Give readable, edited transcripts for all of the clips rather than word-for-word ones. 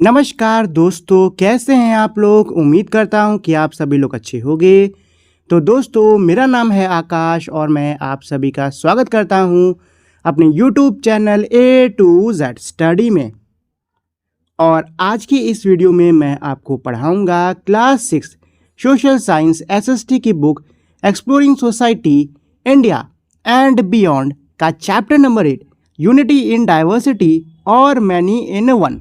नमस्कार दोस्तों, कैसे हैं आप लोग। उम्मीद करता हूं कि आप सभी लोग अच्छे होंगे। तो दोस्तों, मेरा नाम है आकाश और मैं आप सभी का स्वागत करता हूं अपने YouTube channel A to Z study में। और आज की इस वीडियो में मैं आपको पढ़ाऊंगा क्लास 6 सोशल साइंस SST की book exploring society India and beyond का chapter number 8 unity in diversity और मैनी इन वन।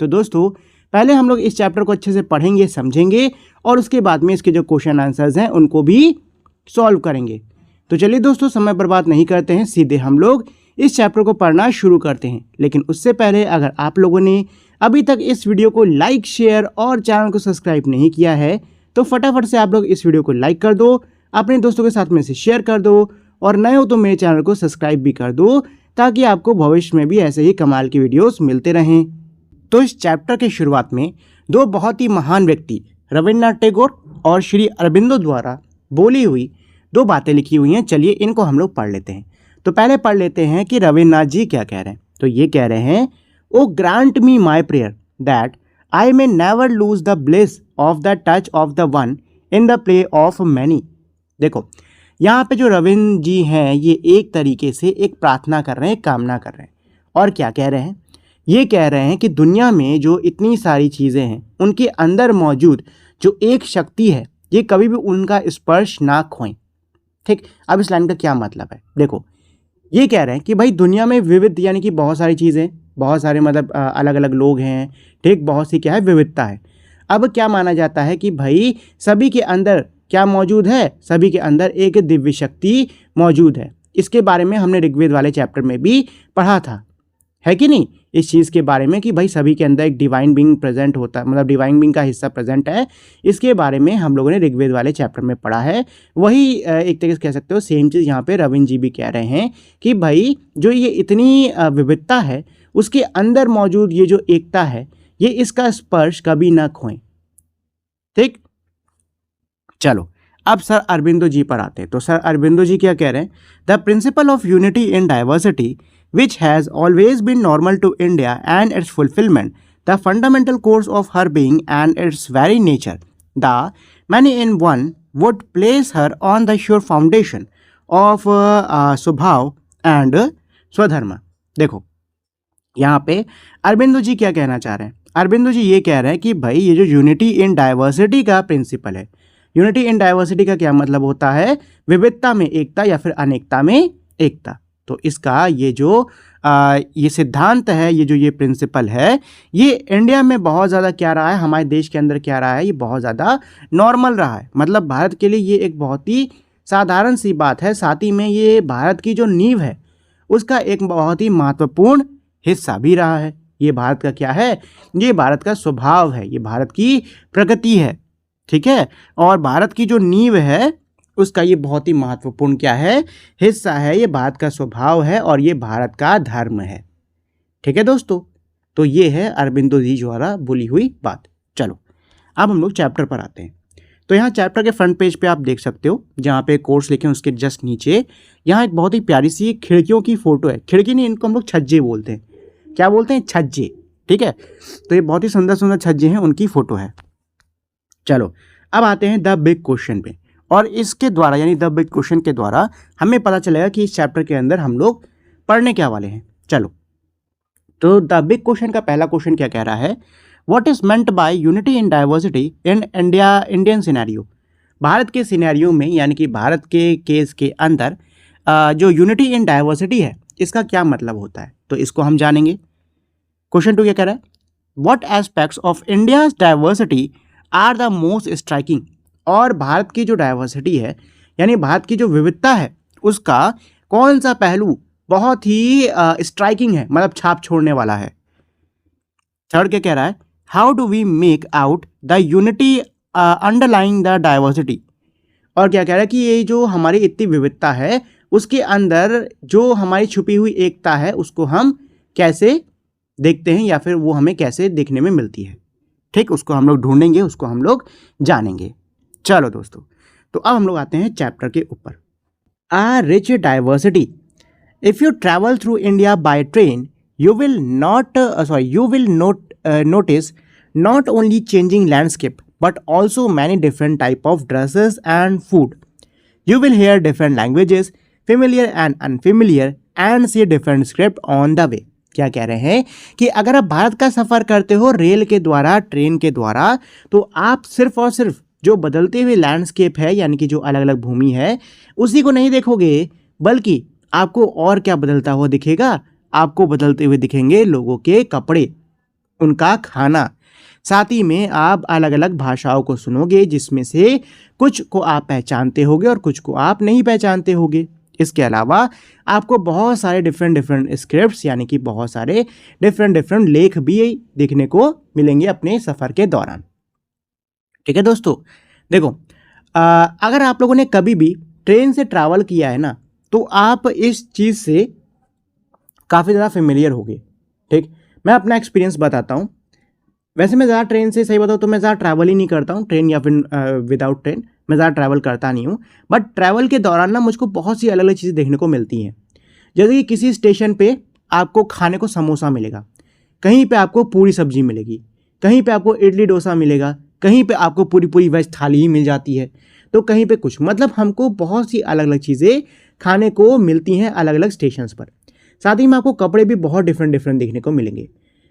तो दोस्तों, पहले हम लोग इस चैप्टर को अच्छे से पढ़ेंगे, समझेंगे और उसके बाद में इसके जो क्वेश्चन आंसर्स हैं उनको भी सॉल्व करेंगे। तो चलिए दोस्तों, समय बर्बाद नहीं करते हैं, सीधे हम लोग इस चैप्टर को पढ़ना शुरू करते हैं। लेकिन उससे पहले अगर आप लोगों ने अभी तक इस वीडियो को लाइक, शेयर और चैनल को सब्सक्राइब नहीं किया है तो फटाफट से आप लोग इस वीडियो को लाइक कर दो, अपने दोस्तों के साथ में से शेयर कर दो और नए हो तो मेरे चैनल को सब्सक्राइब भी कर दो ताकि आपको भविष्य में भी ऐसे ही कमाल की वीडियोस मिलते रहें। तो इस चैप्टर के शुरुआत में दो बहुत ही महान व्यक्ति रविन्द्रनाथ टैगोर और श्री अरबिंदो द्वारा बोली हुई दो बातें लिखी हुई हैं। चलिए इनको हम लोग पढ़ लेते हैं। तो पहले पढ़ लेते हैं कि रविन्द्रनाथ जी क्या कह रहे हैं। तो ये कह रहे हैं, O grant me my prayer that I may never lose the bliss of the touch of the one in the play of many. देखो, यहाँ पे जो रविन्द्र जी हैं ये एक तरीके से एक प्रार्थना कर रहे हैं, कामना कर रहे हैं। और क्या कह रहे हैं? ये कह रहे हैं कि दुनिया में जो इतनी सारी चीज़ें हैं उनके अंदर मौजूद जो एक शक्ति है ये कभी भी उनका स्पर्श ना खोएं। ठीक, अब इस लाइन का क्या मतलब है? देखो, ये कह रहे हैं कि भाई दुनिया में विविध यानी कि बहुत सारी चीज़ें, बहुत सारे मतलब अलग अलग लोग हैं। ठीक, बहुत सी क्या है, विविधता है। अब क्या माना जाता है कि भाई सभी के अंदर क्या मौजूद है? सभी के अंदर एक दिव्य शक्ति मौजूद है। इसके बारे में हमने ऋग्वेद वाले चैप्टर में भी पढ़ा था, है कि नहीं? इस चीज़ के बारे में कि भाई सभी के अंदर एक डिवाइन बीइंग प्रेजेंट होता है, मतलब डिवाइन बीइंग का हिस्सा प्रेजेंट है। इसके बारे में हम लोगों ने ऋग्वेद वाले चैप्टर में पढ़ा है। वही एक तरीके से कह सकते हो सेम चीज़ यहाँ पे रविन्द्र जी भी कह रहे हैं कि भाई जो ये इतनी विविधता है उसके अंदर मौजूद ये जो एकता है ये इसका स्पर्श कभी ना खोएं। ठीक, चलो अब सर अरबिंदो जी पर आते हैं। तो सर अरबिंदो जी क्या कह रहे हैं? The principle of unity in diversity which has always been normal to India and its fulfillment, the fundamental course of her being and its very nature, the many in one, would place her on the sure foundation of स्वभाव and स्वधर्म। देखो, यहाँ पे अरबिंदो जी क्या कहना चाह रहे हैं? अरबिंदो जी ये कह रहे हैं कि भाई ये जो यूनिटी इन डाइवर्सिटी का प्रिंसिपल है, यूनिटी इन डाइवर्सिटी का क्या मतलब होता है? विविधता में एकता या फिर अनेकता में एकता। तो इसका ये जो ये सिद्धांत है, ये प्रिंसिपल है, ये इंडिया में बहुत ज़्यादा क्या रहा है, हमारे देश के अंदर क्या रहा है, ये बहुत ज़्यादा नॉर्मल रहा है। मतलब भारत के लिए ये एक बहुत ही साधारण सी बात है। साथ ही में ये भारत की जो नींव है उसका एक बहुत ही महत्वपूर्ण हिस्सा भी रहा है। ये भारत का क्या है? ये भारत का स्वभाव है, ये भारत की प्रकृति है। ठीक है, और भारत की जो नींव है उसका ये बहुत ही महत्वपूर्ण क्या है, हिस्सा है। ये भारत का स्वभाव है और ये भारत का धर्म है। ठीक है दोस्तों, तो ये है अरबिंदो जी द्वारा बोली हुई बात। चलो अब हम लोग चैप्टर पर आते हैं। तो यहाँ चैप्टर के फ्रंट पेज पे आप देख सकते हो, जहाँ पे कोर्स लिखे हैं उसके जस्ट नीचे यहाँ एक बहुत ही प्यारी सी खिड़कियों की फोटो है। खिड़की नहीं, इनको हम लोग छज्जे बोलते हैं। क्या बोलते हैं? छज्जे। ठीक है, तो ये बहुत ही सुंदर सुंदर छज्जे हैं, उनकी फोटो है। चलो अब आते हैं द बिग क्वेश्चन पे। और इसके द्वारा यानी द बिग क्वेश्चन के द्वारा हमें पता चलेगा कि इस चैप्टर के अंदर हम लोग पढ़ने क्या वाले हैं। चलो, तो द बिग क्वेश्चन का पहला क्वेश्चन क्या कह रहा है? What is meant by unity in diversity in Indian scenario. Bharat के सिनेरियो में यानी कि भारत के केस के अंदर जो यूनिटी इन डाइवर्सिटी है इसका क्या मतलब होता है, तो इसको हम जानेंगे। क्वेश्चन 2 क्या कह रहा है? What aspects of India's diversity are the most striking. और भारत की जो डाइवर्सिटी है यानी भारत की जो विविधता है उसका कौन सा पहलू बहुत ही स्ट्राइकिंग है, मतलब छाप छोड़ने वाला है। थर्ड क्या कह रहा है? How do we make out the unity underlying the diversity. और क्या कह रहा है कि ये जो हमारी इतनी विविधता है उसके अंदर जो हमारी छुपी हुई एकता है उसको हम कैसे देखते हैं या फिर वो हमें कैसे देखने में मिलती है। ठीक, उसको हम लोग ढूंढेंगे, उसको हम लोग जानेंगे। चलो दोस्तों, तो अब हम लोग आते हैं चैप्टर के ऊपर। A rich diversity. If you travel through India by train you will notice not only changing landscape but also many different type of dresses and food. You will hear different languages, familiar and unfamiliar, and see different script on the way. क्या कह रहे हैं कि अगर आप भारत का सफ़र करते हो रेल के द्वारा, ट्रेन के द्वारा, तो आप सिर्फ और सिर्फ जो बदलते हुए लैंडस्केप है यानी कि जो अलग अलग भूमि है उसी को नहीं देखोगे, बल्कि आपको और क्या बदलता हुआ दिखेगा? आपको बदलते हुए दिखेंगे लोगों के कपड़े, उनका खाना। साथ ही में आप अलग अलग भाषाओं को सुनोगे जिसमें से कुछ को आप पहचानते होगे और कुछ को आप नहीं पहचानते होगे। इसके अलावा आपको बहुत सारे डिफरेंट स्क्रिप्ट्स यानी कि बहुत सारे डिफरेंट लेख भी देखने को मिलेंगे अपने सफ़र के दौरान। ठीक है दोस्तों, देखो अगर आप लोगों ने कभी भी ट्रेन से ट्रैवल किया है ना, तो आप इस चीज़ से काफ़ी ज़्यादा फेमिलियर होगे। ठीक, मैं अपना एक्सपीरियंस बताता हूँ। वैसे मैं ज़्यादा ट्रेन से, सही बताऊँ तो मैं ज़्यादा ट्रैवल ही नहीं करता हूँ, ट्रेन या फिर विदाउट ट्रेन मैं ज़्यादा ट्रैवल करता नहीं हूँ। बट ट्रैवल के दौरान ना मुझको बहुत सी अलग अलग चीज़ें देखने को मिलती हैं। जैसे कि किसी स्टेशन पे आपको खाने को समोसा मिलेगा, कहीं पे आपको पूरी सब्जी मिलेगी, कहीं पे आपको इडली डोसा मिलेगा, कहीं पे आपको पूरी पूरी वेज थाली ही मिल जाती है, तो कहीं पे कुछ, मतलब हमको बहुत सी अलग अलग चीज़ें खाने को मिलती हैं अलग अलग स्टेशंस पर। साथ ही में आपको कपड़े भी बहुत डिफरेंट देखने को मिलेंगे।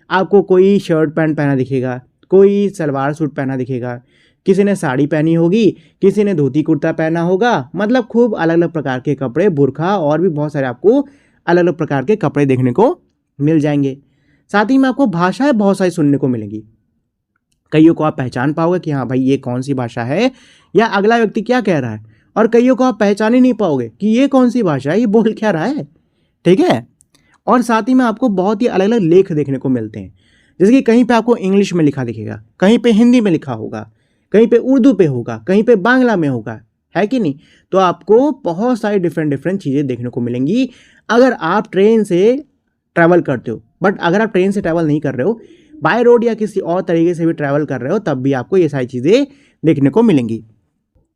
आपको कोई शर्ट पैंट पहना दिखेगा, कोई सलवार सूट पहना दिखेगा, किसी ने साड़ी पहनी होगी, किसी ने धोती कुर्ता पहना होगा, मतलब खूब अलग अलग प्रकार के कपड़े, बुर्खा और भी बहुत सारे आपको अलग अलग प्रकार के कपड़े देखने को मिल जाएंगे। साथ ही में आपको भाषाएं बहुत सारी सुनने को मिलेंगी। कईयों को आप पहचान पाओगे कि हाँ भाई ये कौन सी भाषा है या अगला व्यक्ति क्या कह रहा है, और कईयों को आप पहचान ही नहीं पाओगे कि ये कौन सी भाषा है, ये बोल क्या रहा है। ठीक है, और साथ ही में आपको बहुत ही अलग अलग लेख देखने को मिलते हैं। जैसे कि कहीं पे आपको इंग्लिश में लिखा दिखेगा, कहीं पे हिंदी में लिखा होगा, कहीं पे उर्दू पे होगा, कहीं पे बांग्ला में होगा, है कि नहीं। तो आपको बहुत सारी डिफरेंट चीज़ें देखने को मिलेंगी अगर आप ट्रेन से ट्रैवल करते हो। बट अगर आप ट्रेन से ट्रैवल नहीं कर रहे हो, बाय रोड या किसी और तरीके से भी ट्रैवल कर रहे हो, तब भी आपको ये सारी चीज़ें देखने को मिलेंगी।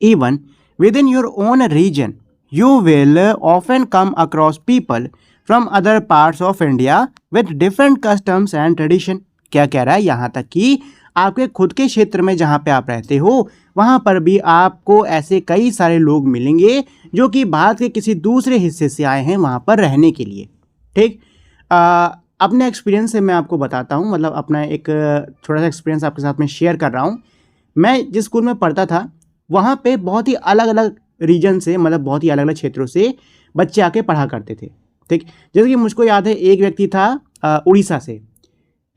Even within your own region you will often come across people from other parts of India with different customs and tradition. क्या कह रहा है, यहाँ तक कि आपके खुद के क्षेत्र में जहाँ पे आप रहते हो वहाँ पर भी आपको ऐसे कई सारे लोग मिलेंगे जो कि भारत के किसी दूसरे हिस्से से आए हैं वहाँ पर रहने के लिए। ठीक, अपने एक्सपीरियंस से मैं आपको बताता हूँ, मतलब अपना एक थोड़ा सा एक्सपीरियंस आपके साथ में शेयर कर रहा हूँ। मैं जिस स्कूल में पढ़ता था वहाँ पे बहुत ही अलग अलग रीजन से, मतलब बहुत ही अलग अलग क्षेत्रों से बच्चे आके पढ़ा करते थे। ठीक, जैसे कि मुझको याद है एक व्यक्ति था उड़ीसा से,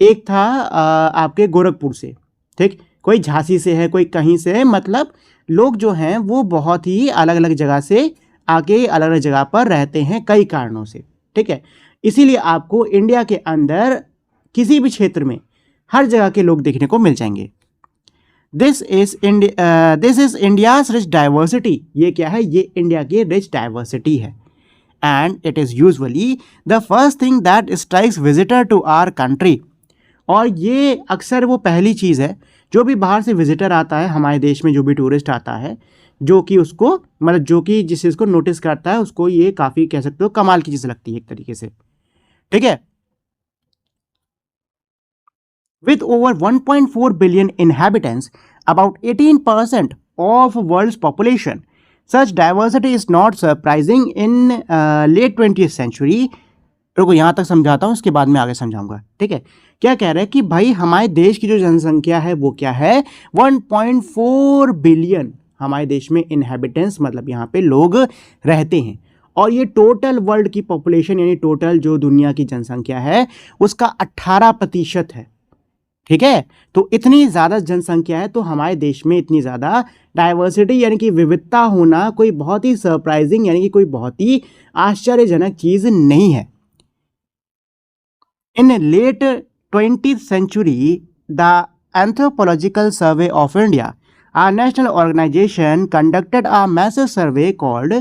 एक था आपके गोरखपुर से, ठीक, कोई झांसी से है, कोई कहीं से है, मतलब लोग जो हैं वो बहुत ही अलग अलग जगह से आके अलग अलग जगह पर रहते हैं कई कारणों से। ठीक है, इसीलिए आपको इंडिया के अंदर किसी भी क्षेत्र में हर जगह के लोग देखने को मिल जाएंगे। This is India's rich diversity. ये क्या है, ये इंडिया की रिच डाइवर्सिटी है। And it is usually the first thing that strikes visitor to our country. और ये अक्सर वो पहली चीज़ है जो भी बाहर से विजिटर आता है हमारे देश में, जो भी टूरिस्ट आता है, जो कि उसको, मतलब जो कि जिस चीज़ को नोटिस करता है उसको ये काफ़ी, कह सकते हो, कमाल की चीज़ लगती है एक तरीके से। ठीक है, with over 1.4 billion inhabitants, about 18% of world's population, such diversity is not surprising in late 20th century। रुको यहाँ तक समझाता हूँ, इसके बाद में आगे समझाऊंगा। ठीक है, क्या कह रहे हैं कि भाई हमारे देश की जो जनसंख्या है वो क्या है, 1.4 बिलियन हमारे देश में इनहेबिटेंट्स, मतलब यहाँ पे लोग रहते हैं। और ये टोटल वर्ल्ड की पॉपुलेशन यानी टोटल जो दुनिया की जनसंख्या है उसका 18% है। ठीक है, तो इतनी ज़्यादा जनसंख्या है, तो हमारे देश में इतनी ज़्यादा डाइवर्सिटी यानी कि विविधता होना कोई बहुत ही सरप्राइजिंग यानी कि कोई बहुत ही आश्चर्यजनक चीज़ नहीं है। In late 20th century, the Anthropological Survey of India, a national organization, conducted a massive survey called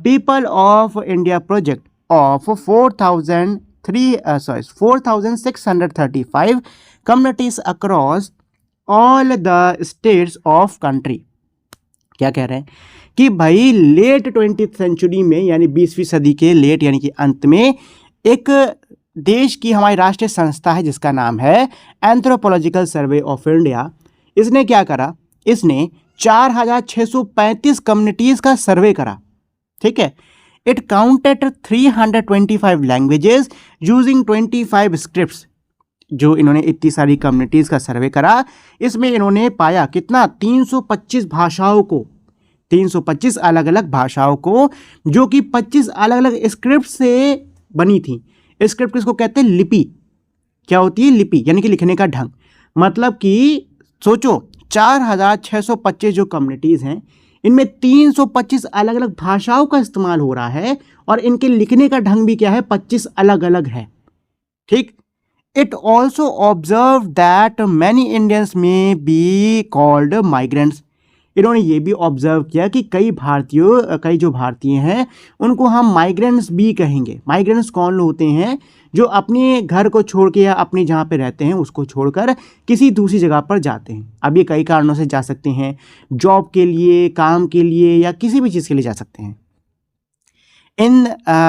People of India Project of 4,635 communities across all the states of country। क्या कह रहे हैं कि भाई लेट 20th सेंचुरी में यानी 20वीं सदी के लेट यानी कि अंत में एक देश की हमारी राष्ट्रीय संस्था है जिसका नाम है एंथ्रोपोलॉजिकल सर्वे ऑफ इंडिया, इसने क्या करा, इसने 4635 कम्युनिटीज का सर्वे करा, ठीक है। It counted 325 languages using 25 scripts. जो इन्होंने इतनी सारी कम्युनिटीज का सर्वे करा, इसमें इन्होंने पाया कितना, 325 भाषाओं को, 325 अलग अलग भाषाओं को, जो कि 25 अलग अलग स्क्रिप्ट से बनी थी। स्क्रिप्ट किसको कहते हैं, लिपि। क्या होती है, लिपि, यानी कि लिखने का ढंग। मतलब कि सोचो 4625 जो कम्युनिटीज़ हैं, इनमें 325 अलग अलग भाषाओं का इस्तेमाल हो रहा है और इनके लिखने का ढंग भी क्या है, 25 अलग अलग है, ठीक। It also observe that many Indians में बी कॉल्ड माइग्रेंट्स। इन्होंने ये भी ऑब्जर्व किया कि कई जो भारतीय हैं उनको हम माइग्रेंट्स भी कहेंगे। माइग्रेंट्स कौन होते हैं, जो अपने घर को छोड़ के या अपने जहाँ पे रहते हैं उसको छोड़कर किसी दूसरी जगह पर जाते हैं। अब ये कई कारणों से जा सकते हैं, जॉब के लिए, काम के लिए, या किसी भी चीज़ के लिए जा सकते हैं। In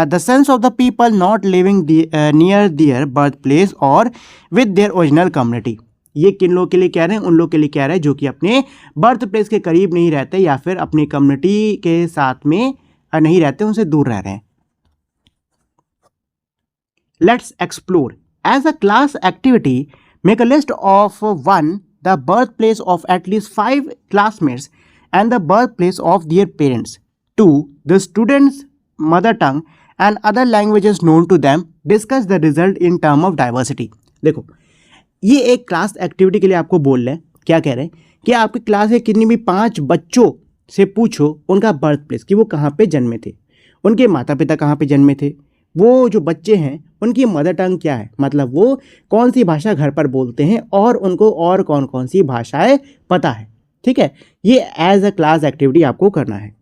the sense of the people not living near there birth place और विद देयर ओरिजिनल कम्युनिटी। ये किन लोगों के लिए कह रहे हैं, उन लोगों के लिए कह रहे हैं जो कि अपने बर्थ प्लेस के करीब नहीं रहते या फिर अपनी कम्युनिटी के साथ में नहीं रहते, उनसे दूर रह रहे हैं। Let's explore as a class activity, make a list of 1 the birth place of at least 5 classmates and the birth place of their parents, 2 the students mother tongue and other languages known to them, discuss the result in term of diversity. देखो, ये एक class activity के लिए आपको बोल रहे हैं, क्या कह रहे हैं कि आपकी क्लास के कितनी भी 5 बच्चों से पूछो उनका बर्थ प्लेस, कि वो कहाँ पे जन्मे थे, उनके माता पिता कहाँ पे जन्मे थे, वो जो बच्चे हैं उनकी मदर टंग क्या है, मतलब वो कौन सी भाषा घर पर बोलते हैं, और उनको और कौन कौन सी भाषाएं पता है, ठीक है। ये एज अ क्लास एक्टिविटी आपको करना है।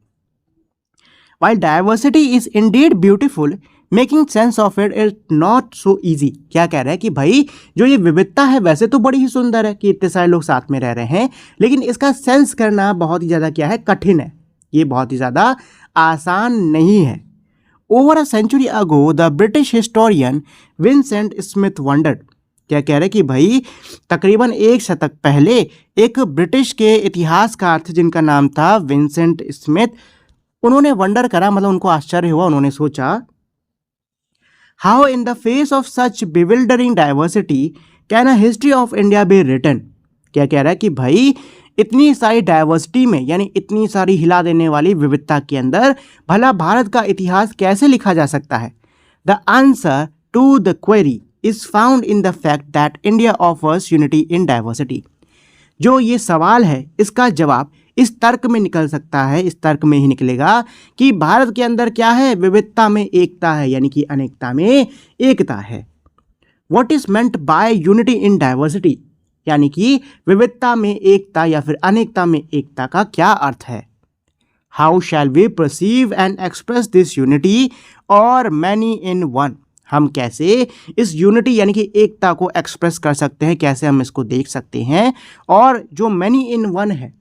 While diversity is indeed beautiful, making sense of it is not so easy. क्या कह रहा है कि भाई जो ये विविधता है वैसे तो बड़ी ही सुंदर है कि इतने सारे लोग साथ में रह रहे हैं, लेकिन इसका सेंस करना बहुत ही ज़्यादा क्या है, कठिन है। ये बहुत ही ज़्यादा आसान नहीं है। Over a century ago the British historian Vincent Smith wondered. क्या कह रहे हैं कि भाई तकरीबन 1 शतक पहले एक ब्रिटिश के इतिहासकार थे जिनका नाम था विंसेंट स्मिथ। उन्होंने वंडर करा, मतलब उनको आश्चर्य हुआ, उन्होंने सोचा how in the face of such bewildering diversity can a history of India be written. क्या कह रहा है कि भाई इतनी सारी डाइवर्सिटी में, यानी इतनी सारी हिला देने वाली विविधता के अंदर भला भारत का इतिहास कैसे लिखा जा सकता है। The answer to the query is found in the fact that India offers unity in diversity. जो ये सवाल है इसका जवाब इस तर्क में निकल सकता है, इस तर्क में ही निकलेगा कि भारत के अंदर क्या है, विविधता में एकता है, यानी कि अनेकता में एकता है। What is meant by unity in diversity, यानी कि विविधता में एकता या फिर अनेकता में एकता का क्या अर्थ है। How shall we perceive and express this unity or many in one. हम कैसे इस यूनिटी यानी कि एकता को एक्सप्रेस कर सकते हैं, कैसे हम इसको देख सकते हैं। और जो मैनी इन वन है,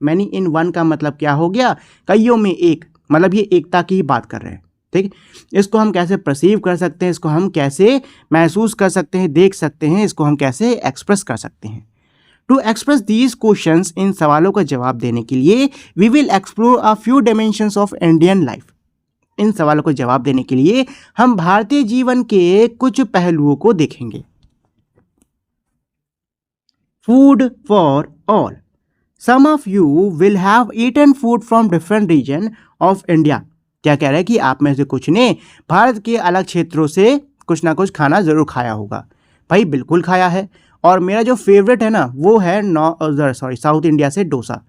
मैनी इन वन का मतलब क्या हो गया, कईयों में एक, मतलब ये एकता की ही बात कर रहे हैं, ठीक। इसको हम कैसे परसीव कर सकते हैं, इसको हम कैसे महसूस कर सकते हैं, देख सकते हैं, इसको हम कैसे एक्सप्रेस कर सकते हैं। टू एक्सप्रेस दीज क्वेश्चंस, इन सवालों का जवाब देने के लिए we will explore a few dimensions of Indian life. इन सवालों को जवाब देने के लिए हम भारतीय जीवन के कुछ पहलुओं को देखेंगे। Food for all. Some of you will have eaten food from different region of India। क्या कह रहा है कि आप में से कुछ ने भारत के अलग क्षेत्रों से कुछ ना कुछ खाना ज़रूर खाया होगा। भाई बिल्कुल खाया है, और मेरा जो फेवरेट है ना वो है साउथ इंडिया से डोसा।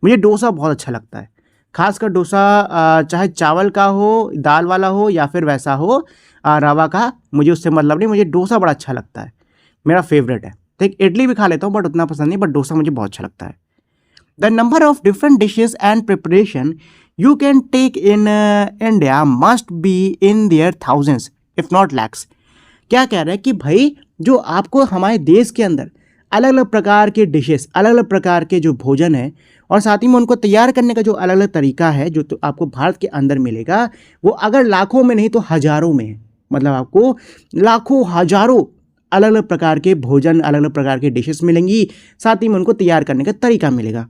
मुझे डोसा बहुत अच्छा लगता है, खासकर डोसा चाहे चावल का हो, दाल वाला हो, या फिर वैसा हो रवा का, मुझे उससे मतलब नहीं, मुझे डोसा बड़ा अच्छा लगता है, मेरा फेवरेट है। ठीक, इडली भी खा लेता हूँ बट उतना पसंद नहीं, बट डोसा मुझे बहुत अच्छा लगता है। The number of different dishes and preparation you can take in India must be in their thousands, if not lakhs। क्या कह रहा है कि भाई जो आपको हमारे देश के अंदर अलग अलग प्रकार के डिशेस, अलग अलग प्रकार के जो भोजन है, और साथ ही में उनको तैयार करने का जो अलग अलग तरीका है जो तो आपको भारत के अंदर मिलेगा, वो अगर लाखों में नहीं तो हजारों में है। मतलब आपको लाखों हजारों अलग अलग प्रकार के भोजन, अलग अलग प्रकार के डिशेस मिलेंगी, साथ ही में उनको तैयार करने का तरीका मिलेगा।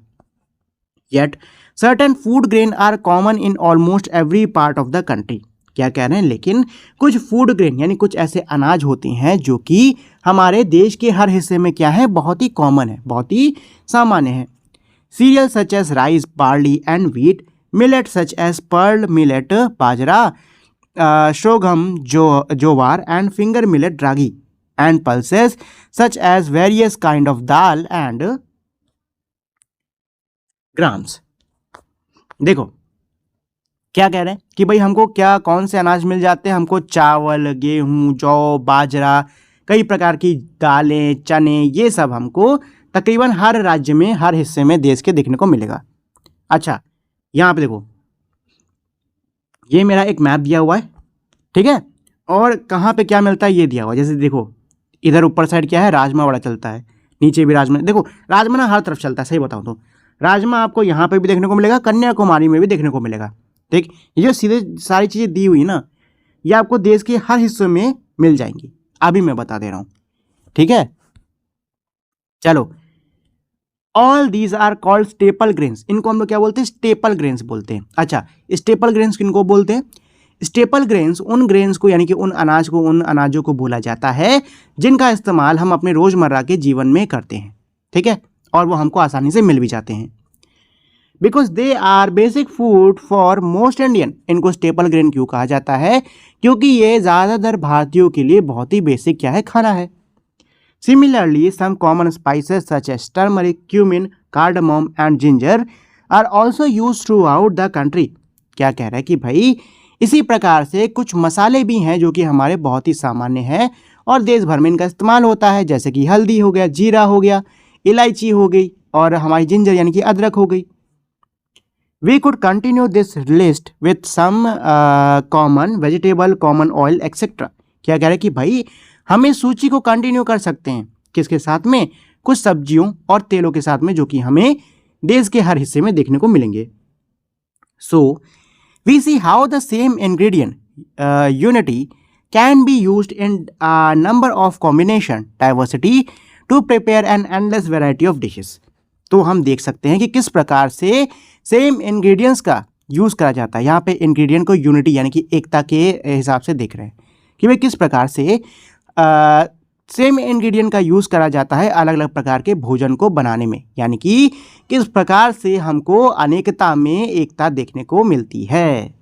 Yet certain food grain are common in almost every part of the country. क्या कह रहे हैं, लेकिन कुछ फूड ग्रेन यानी कुछ ऐसे अनाज होते हैं जो कि हमारे देश के हर हिस्से में क्या है, बहुत ही कॉमन है, बहुत ही सामान्य है। Cereal such as rice, barley and wheat, millet such as pearl millet bajra, sorghum jowar and finger millet ragi, and pulses such as various kind of dal and grams. देखो क्या कह रहे हैं कि भाई हमको क्या कौन से अनाज मिल जाते हैं, हमको चावल, गेहूं, जौ, बाजरा, कई प्रकार की दालें, चने, ये सब हमको तकरीबन हर राज्य में, हर हिस्से में देश के देखने को मिलेगा। अच्छा, यहाँ पे देखो, ये मेरा एक मैप दिया हुआ है, ठीक है, और कहाँ पे क्या मिलता है ये दिया हुआ है। जैसे देखो इधर ऊपर साइड क्या है, राजमा बड़ा चलता है, नीचे भी राजमा। देखो राजमा ना हर तरफ चलता है, सही बताऊँ तो राजमा आपको यहाँ पे भी देखने को मिलेगा, कन्याकुमारी में भी देखने को मिलेगा। ठीक, ये जो सीधे सारी चीज़ें दी हुई ना, ये आपको देश के हर हिस्सों में मिल जाएंगी, अभी मैं बता दे रहा हूँ, ठीक है। चलो, all these are called staple grains, इनको हम लोग क्या बोलते हैं, स्टेपल ग्रेन्स बोलते हैं। अच्छा, स्टेपल ग्रेन्स किनको बोलते हैं, स्टेपल ग्रेन्स उन ग्रेन्स को यानी कि उन अनाज को, उन अनाजों को बोला जाता है जिनका इस्तेमाल हम अपने रोजमर्रा के जीवन में करते हैं, ठीक है, और वो हमको आसानी से मिल भी जाते हैं। Because they are basic food for most Indian, इनको स्टेपल ग्रेन क्यों कहा जाता है, क्योंकि ये ज़्यादातर भारतीयों के लिए बहुत ही बेसिक क्या है, खाना है। Similarly some common spices such as turmeric, cumin, cardamom and ginger are also use throughout the country. क्या कह रहा है कि भाई इसी प्रकार से कुछ मसाले भी हैं जो कि हमारे बहुत ही सामान्य हैं और देश भर में इनका इस्तेमाल होता है, जैसे कि हल्दी हो गया, जीरा हो गया, इलायची हो गई और हमारी जिंजर यानी कि अदरक हो गई। We could continue this list with some common vegetable, common oil, etc. क्या कह रहे हैं कि भाई हम इस सूची को कंटिन्यू कर सकते हैं, किसके साथ में, कुछ सब्जियों और तेलों के साथ में जो कि हमें देश के हर हिस्से में देखने को मिलेंगे। So we see how the same ingredient unity can be used in a number of combination diversity to prepare an endless variety of dishes. तो हम देख सकते हैं कि किस प्रकार से सेम इंग्रेडिएंट्स का यूज़ करा जाता है। यहाँ पे इंग्रेडिएंट को यूनिटी यानी कि एकता के हिसाब से देख रहे हैं कि भाई किस प्रकार से सेम इंग्रेडिएंट का यूज़ करा जाता है अलग अलग प्रकार के भोजन को बनाने में, यानी कि किस प्रकार से हमको अनेकता में एकता देखने को मिलती है।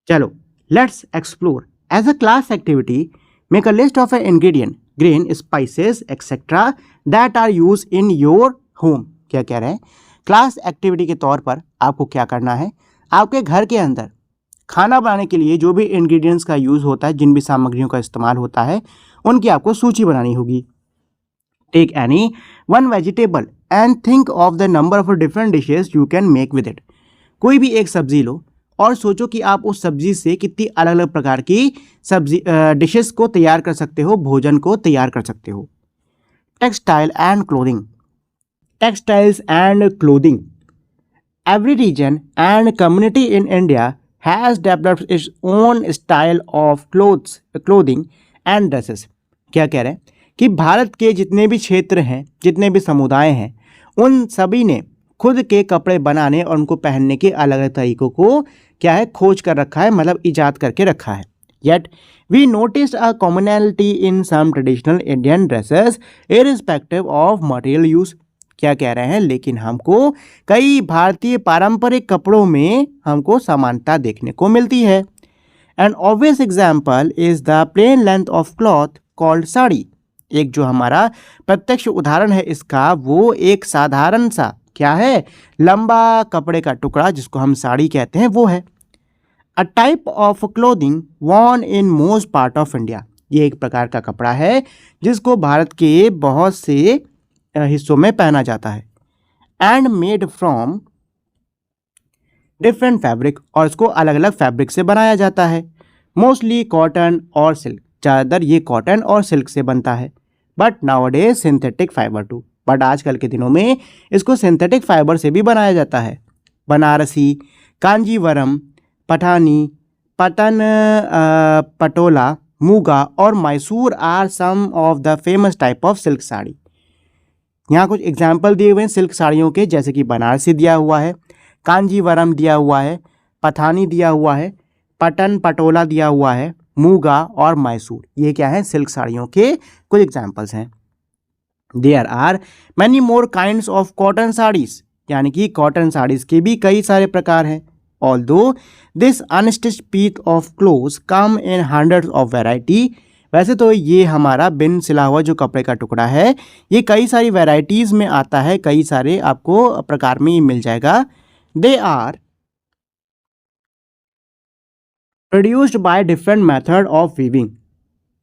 चलो, let's explore as a class activity, make a list of a ingredient, grain, spices etcetera that are use in your home. क्या कह रहे हैं, क्लास एक्टिविटी के तौर पर आपको क्या करना है, आपके घर के अंदर खाना बनाने के लिए जो भी इंग्रेडिएंट्स का यूज़ होता है, जिन भी सामग्रियों का इस्तेमाल होता है, उनकी आपको सूची बनानी होगी। Take any one vegetable and think of the number of different dishes you can make with it. कोई भी एक सब्जी लो और सोचो कि आप उस सब्जी से कितनी अलग अलग प्रकार की सब्जी डिशेस को तैयार कर सकते हो, भोजन को तैयार कर सकते हो। Textile and clothing, textiles and clothing. Every region and community in India has developed its own style of clothing and dresses. क्या कह रहे हैं कि भारत के जितने भी क्षेत्र हैं, जितने भी समुदाय हैं, उन सभी ने खुद के कपड़े बनाने और उनको पहनने के अलग अलग तरीकों को क्या है, खोज कर रखा है, मतलब ईजाद करके रखा है। Yet we noticed a commonality in some traditional Indian dresses irrespective of material use. क्या कह रहे हैं, लेकिन हमको कई भारतीय पारंपरिक कपड़ों में हमको समानता देखने को मिलती है। An obvious example is the plain length of cloth called sari. एक जो हमारा प्रत्यक्ष उदाहरण है इसका, वो एक साधारण सा क्या है, लंबा कपड़े का टुकड़ा जिसको हम साड़ी कहते हैं, वो है। A type of clothing worn in most part of India. ये एक प्रकार का कपड़ा है जिसको भारत के बहुत से हिस्सों में पहना जाता है। And made from different fabric, और इसको अलग अलग फैब्रिक से बनाया जाता है। मोस्टली कॉटन और सिल्क, ज़्यादातर ये कॉटन और सिल्क से बनता है। But nowadays synthetic fibre too, but आजकल के दिनों में इसको सिंथेटिक फाइबर से भी बनाया जाता है। बनारसी, कांजीवरम, पठानी, पतन, पटोला, मूगा और Mysore are some of the famous type of silk sari. यहाँ कुछ एग्जाम्पल दिए हुए हैं सिल्क साड़ियों के, जैसे कि बनारसी दिया हुआ है, कांजीवरम दिया हुआ है, पठानी दिया हुआ है, पटन पटोला दिया हुआ है, मूगा और मैसूर। ये क्या है, सिल्क साड़ियों के कुछ एग्जाम्पल्स हैं। There are many more kinds of cotton saris, यानी कि कॉटन साड़ीज के भी कई सारे प्रकार हैं। Although this unstitched piece of clothes come in hundreds of variety, वैसे तो ये हमारा बिन सिला हुआ जो कपड़े का टुकड़ा है ये कई सारी वैरायटीज़ में आता है, कई सारे आपको प्रकार में ये मिल जाएगा। They are produced by different method of weaving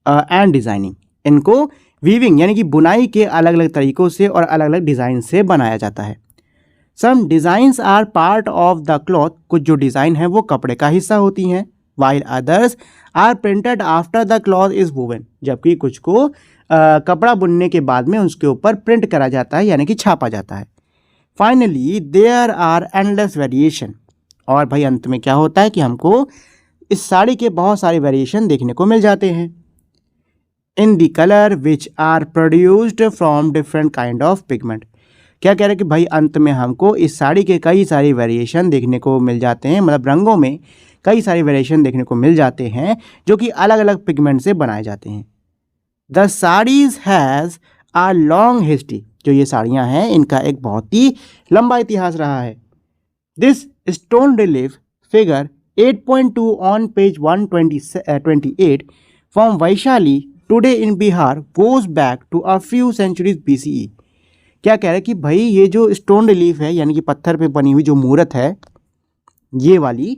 and designing. इनको वीविंग यानी कि बुनाई के अलग अलग तरीकों से और अलग अलग डिज़ाइन से बनाया जाता है। Some designs are part of the cloth, कुछ जो डिज़ाइन है वो कपड़े का हिस्सा होती हैं। While others are printed after the cloth is woven, जबकि कुछ को कपड़ा बुनने के बाद में उसके ऊपर प्रिंट करा जाता है यानी कि छापा जाता है। Finally there are endless variation, और भाई अंत में क्या होता है कि हमको इस साड़ी के बहुत सारे वेरिएशन देखने को मिल जाते हैं। In the colour which are produced from different kind of pigment, क्या कह रहे हैं कि भाई अंत में हमको इस साड़ी के कई सारे वेरिएशन देखने को मिल जाते हैं, मतलब रंगों में कई सारे वेरिएशन देखने को मिल जाते हैं जो कि अलग अलग पिगमेंट से बनाए जाते हैं। The saris has a long history, जो ये साड़ियाँ हैं इनका एक बहुत ही लंबा इतिहास रहा है। This stone relief figure 8.2 on page 128 from Vaishali today in Bihar goes back to a few centuries BCE। क्या कह रहे हैं कि भाई ये जो स्टोन रिलीफ है यानी कि पत्थर पे बनी हुई जो मूर्त है ये वाली,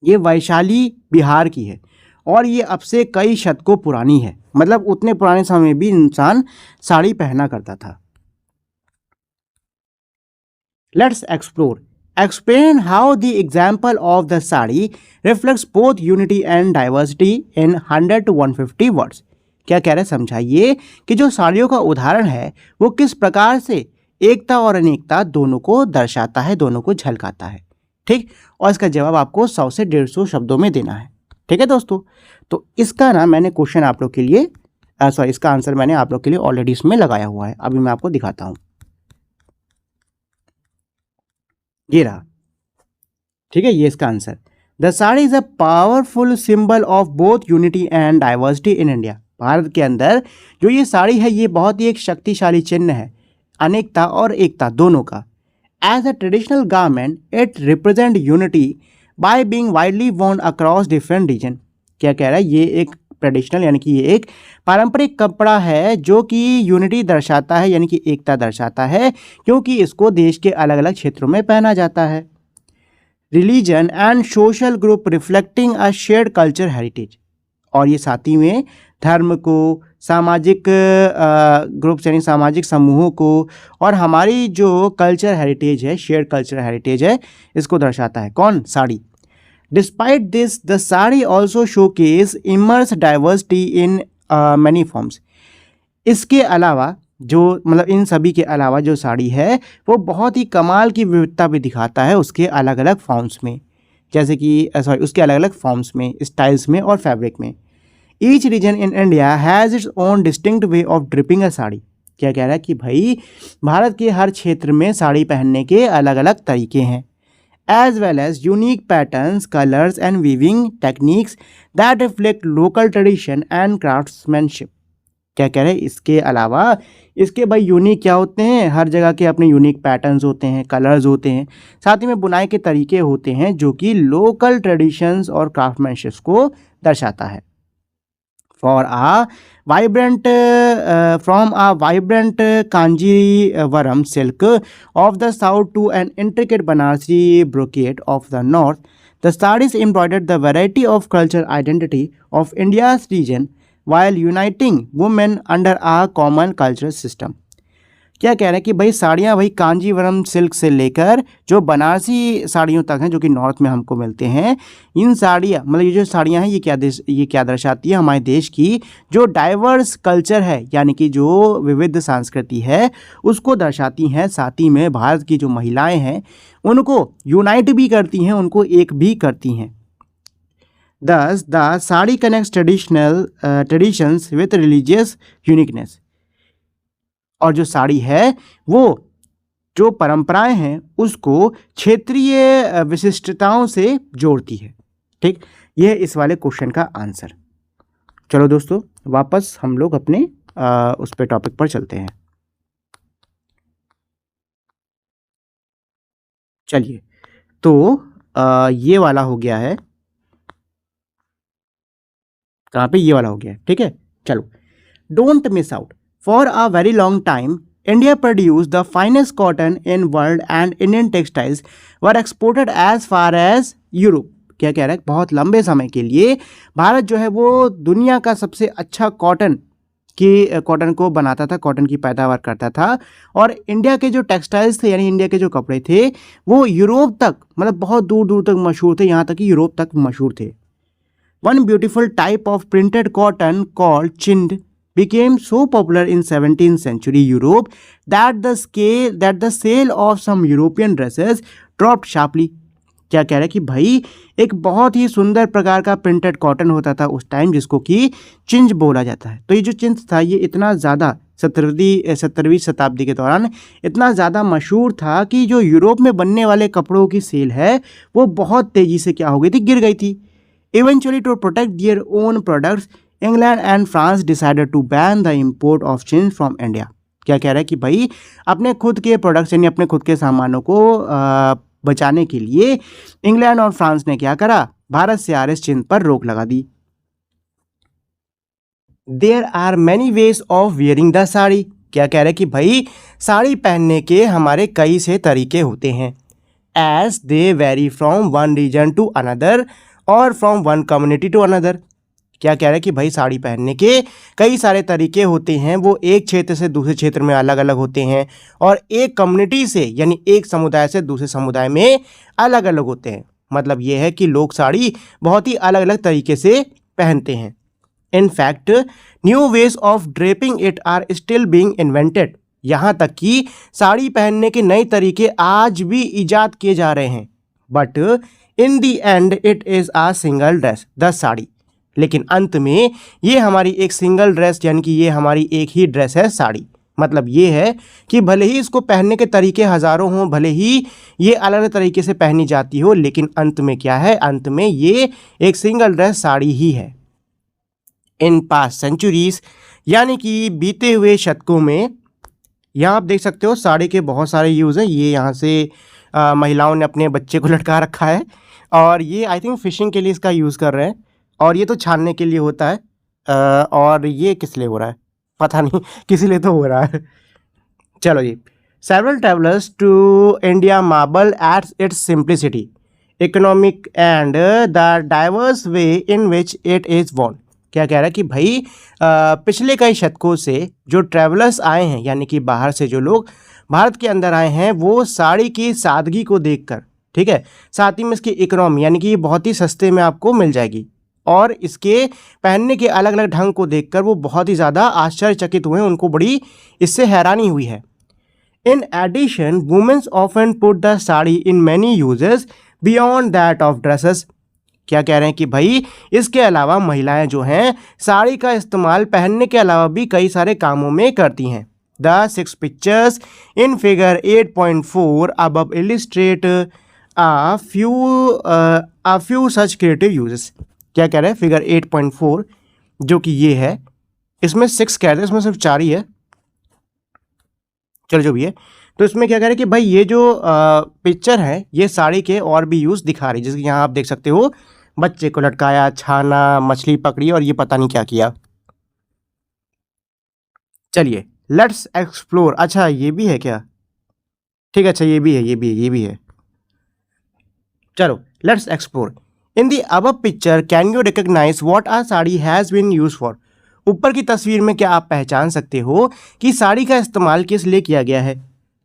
ये वैशाली बिहार की है और ये अब से कई शतकों पुरानी है, मतलब उतने पुराने समय में भी इंसान साड़ी पहना करता था। Let's explore explain how the example of the sari reflects both unity and diversity in 100 to 150 words. क्या कह रहे हैं, समझाइए कि जो साड़ियों का उदाहरण है वो किस प्रकार से एकता और अनेकता दोनों को दर्शाता है, दोनों को झलकाता है। ठीक, और इसका जवाब आपको 100 से 150 शब्दों में देना है। ठीक है दोस्तों, तो इसका ना मैंने क्वेश्चन आप लोग के लिए इसका आंसर मैंने आप लोग के लिए ऑलरेडी इसमें लगाया हुआ है, अभी मैं आपको दिखाता हूँ। ये रहा, ठीक है, ये इसका answer. The sari is a powerful symbol of both unity and diversity in India. Bharat के अंदर जो ये साड़ी है ये बहुत ही एक शक्तिशाली चिन्ह है अनेकता और एकता दोनों का। As a traditional garment it represent unity by being widely worn across different region. क्या कह रहा है, ये एक ट्रेडिशनल यानी कि ये एक पारंपरिक कपड़ा है जो कि यूनिटी दर्शाता है यानी कि एकता दर्शाता है, क्योंकि इसको देश के अलग अलग क्षेत्रों में पहना जाता है। Religion and social group reflecting a shared culture heritage, और ये साथ ही में धर्म को, सामाजिक ग्रुप्स यानी सामाजिक समूहों को और हमारी जो कल्चर हेरिटेज है, शेयर्ड कल्चर हेरिटेज है, इसको दर्शाता है। कौन, sari. Despite this the sari also showcase immerse diversity in many forms. इसके अलावा जो मतलब इन सभी के अलावा जो साड़ी है वो बहुत ही कमाल की विविधता भी दिखाता है उसके अलग अलग फॉर्म्स में, जैसे कि उसके अलग अलग फॉर्म्स में, स्टाइल्स में और फैब्रिक में। Each region in India has its own distinct way of draping a sari. क्या कह रहा है कि भाई भारत के हर क्षेत्र में साड़ी पहनने के अलग अलग तरीके हैं। As well as unique patterns, colours and weaving techniques that reflect local tradition and craftsmanship. क्या कह रहे हैं, इसके अलावा इसके भाई यूनिक क्या होते हैं, हर जगह के अपने यूनिक पैटर्न्स होते हैं, कलर्स होते हैं, साथ ही में बुनाई के तरीके होते हैं जो कि लोकल ट्रेडिशंस और क्राफ्टमैनशिप को दर्शाता है। For a vibrant from a vibrant Kanjivaram silk of the south to an intricate Banarsi brocade of the north, the sarees embroidered the variety of cultural identity of India's region while uniting women under a common cultural system. क्या कह रहे हैं कि भाई साड़ियाँ भाई Kanjeevaram silk से लेकर जो बनारसी साड़ियों तक हैं जो कि नॉर्थ में हमको मिलते हैं, इन साड़ियाँ मतलब ये जो साड़ियाँ हैं ये क्या दर्शाती है, हमारे देश की जो डाइवर्स कल्चर है यानी कि जो विविध संस्कृति है उसको दर्शाती हैं। साथ ही में भारत की जो महिलाएँ हैं उनको यूनाइट भी करती हैं, उनको एक भी करती हैं। Thus, the sari connects traditions with religious uniqueness. और जो साड़ी है वो जो परंपराएं हैं उसको क्षेत्रीय विशिष्टताओं से जोड़ती है। ठीक, यह है इस वाले क्वेश्चन का आंसर। चलो दोस्तों, वापस हम लोग अपने उस पे टॉपिक पर चलते हैं। चलिए, तो ये वाला हो गया है, कहाँ पे, ये वाला हो गया है। ठीक है, चलो, don't miss out, for a very long time India produce the finest cotton in world and Indian textiles were exported as far as Europe. क्या कह रहा है, बहुत लंबे समय के लिए भारत जो है वो दुनिया का सबसे अच्छा कॉटन को बनाता था, कॉटन की पैदावार करता था, और इंडिया के जो टेक्सटाइल्स थे यानी इंडिया के जो कपड़े थे वो यूरोप तक, मतलब बहुत दूर दूर तक मशहूर थे, यहाँ तक कि यूरोप तक मशहूर थे। One beautiful type of printed cotton called chind became so popular in 17th century Europe that the sale of some European dresses dropped sharply. क्या कह रहा है कि भाई एक बहुत ही सुंदर प्रकार का प्रिंटेड कॉटन होता था उस टाइम जिसको कि चिंज बोला जाता है। तो ये जो चिंज था ये इतना ज़्यादा 17वीं शताब्दी के दौरान इतना ज़्यादा मशहूर था कि जो यूरोप में बनने वाले कपड़ों की सेल है वो बहुत तेज़ी से क्या हो गई थी, गिर गई थी। Eventually, to protect their own products, England and France decided to ban the import of chins from India. क्या कह रहा है कि भाई अपने खुद के प्रोडक्ट्स यानी अपने खुद के सामानों को बचाने के लिए इंग्लैंड और फ्रांस ने क्या करा, भारत से आ रहे चिन्ह पर रोक लगा दी। There are many ways of wearing the sari. क्या कह रहा है कि भाई साड़ी पहनने के हमारे कई से तरीके होते हैं। As they vary from one region to another और from one community to another. क्या कह रहा है कि भाई साड़ी पहनने के कई सारे तरीके होते हैं, वो एक क्षेत्र से दूसरे क्षेत्र में अलग अलग होते हैं और एक कम्युनिटी से यानी एक समुदाय से दूसरे समुदाय में अलग अलग होते हैं। मतलब ये है कि लोग साड़ी बहुत ही अलग अलग तरीके से पहनते हैं। In fact new ways of draping it are still being invented. यहाँ तक कि साड़ी पहनने के नए तरीके आज भी ईजाद किए जा रहे हैं। But in the end it is a single dress, the sari. लेकिन अंत में ये हमारी एक सिंगल ड्रेस यानी कि ये हमारी एक ही ड्रेस है साड़ी। मतलब ये है कि भले ही इसको पहनने के तरीके हज़ारों हों, भले ही ये अलग अलग तरीके से पहनी जाती हो, लेकिन अंत में क्या है, अंत में ये एक सिंगल ड्रेस साड़ी ही है। इन पास्ट सेंचुरीज यानी कि बीते हुए शतकों में, यहाँ आप देख सकते हो साड़ी के बहुत सारे यूज़ हैं। ये यहाँ से महिलाओं ने अपने बच्चे को लटका रखा है और ये आई थिंक फिशिंग के लिए इसका यूज़ कर रहे हैं, और ये तो छानने के लिए होता है, और ये किस लिए हो रहा है पता नहीं, किसी लिए तो हो रहा है। चलो जी, several travellers to India marvel at its simplicity, economic and the diverse way in which it is worn. क्या कह रहा है कि भाई पिछले कई शतकों से जो ट्रैवलर्स आए हैं यानी कि बाहर से जो लोग भारत के अंदर आए हैं वो साड़ी की सादगी को देखकर, ठीक है, साथ ही में इसकी इकोनॉमी यानी कि ये बहुत ही सस्ते में आपको मिल जाएगी, और इसके पहनने के अलग अलग ढंग को देखकर वो बहुत ही ज़्यादा आश्चर्यचकित हुए, उनको बड़ी इससे हैरानी हुई है। In addition womens often put the sari in many uses beyond that of dresses. क्या कह रहे हैं कि भाई इसके अलावा महिलाएं जो हैं साड़ी का इस्तेमाल पहनने के अलावा भी कई सारे कामों में करती हैं। The 6 pictures in figure 8.4 above illustrate a few such creative uses। क्या कह रहे हैं, फिगर 8.4 जो कि ये है, इसमें 6 कह रहे हैं, इसमें सिर्फ 4 ही है, चलो जो भी है। तो इसमें क्या कह रहे हैं कि भाई ये जो पिक्चर है ये साड़ी के और भी यूज़ दिखा रही है, जैसे यहाँ आप देख सकते हो बच्चे को लटकाया, छाना, मछली पकड़ी और ये पता नहीं क्या किया। चलिए लेट्स एक्सप्लोर। अच्छा ये भी है क्या, ठीक है, अच्छा ये भी है, ये भी है। चलो let's explore. In the above picture can you recognise what a sari has been use for. ऊपर की तस्वीर में क्या आप पहचान सकते हो कि साड़ी का इस्तेमाल किस लिए किया गया है।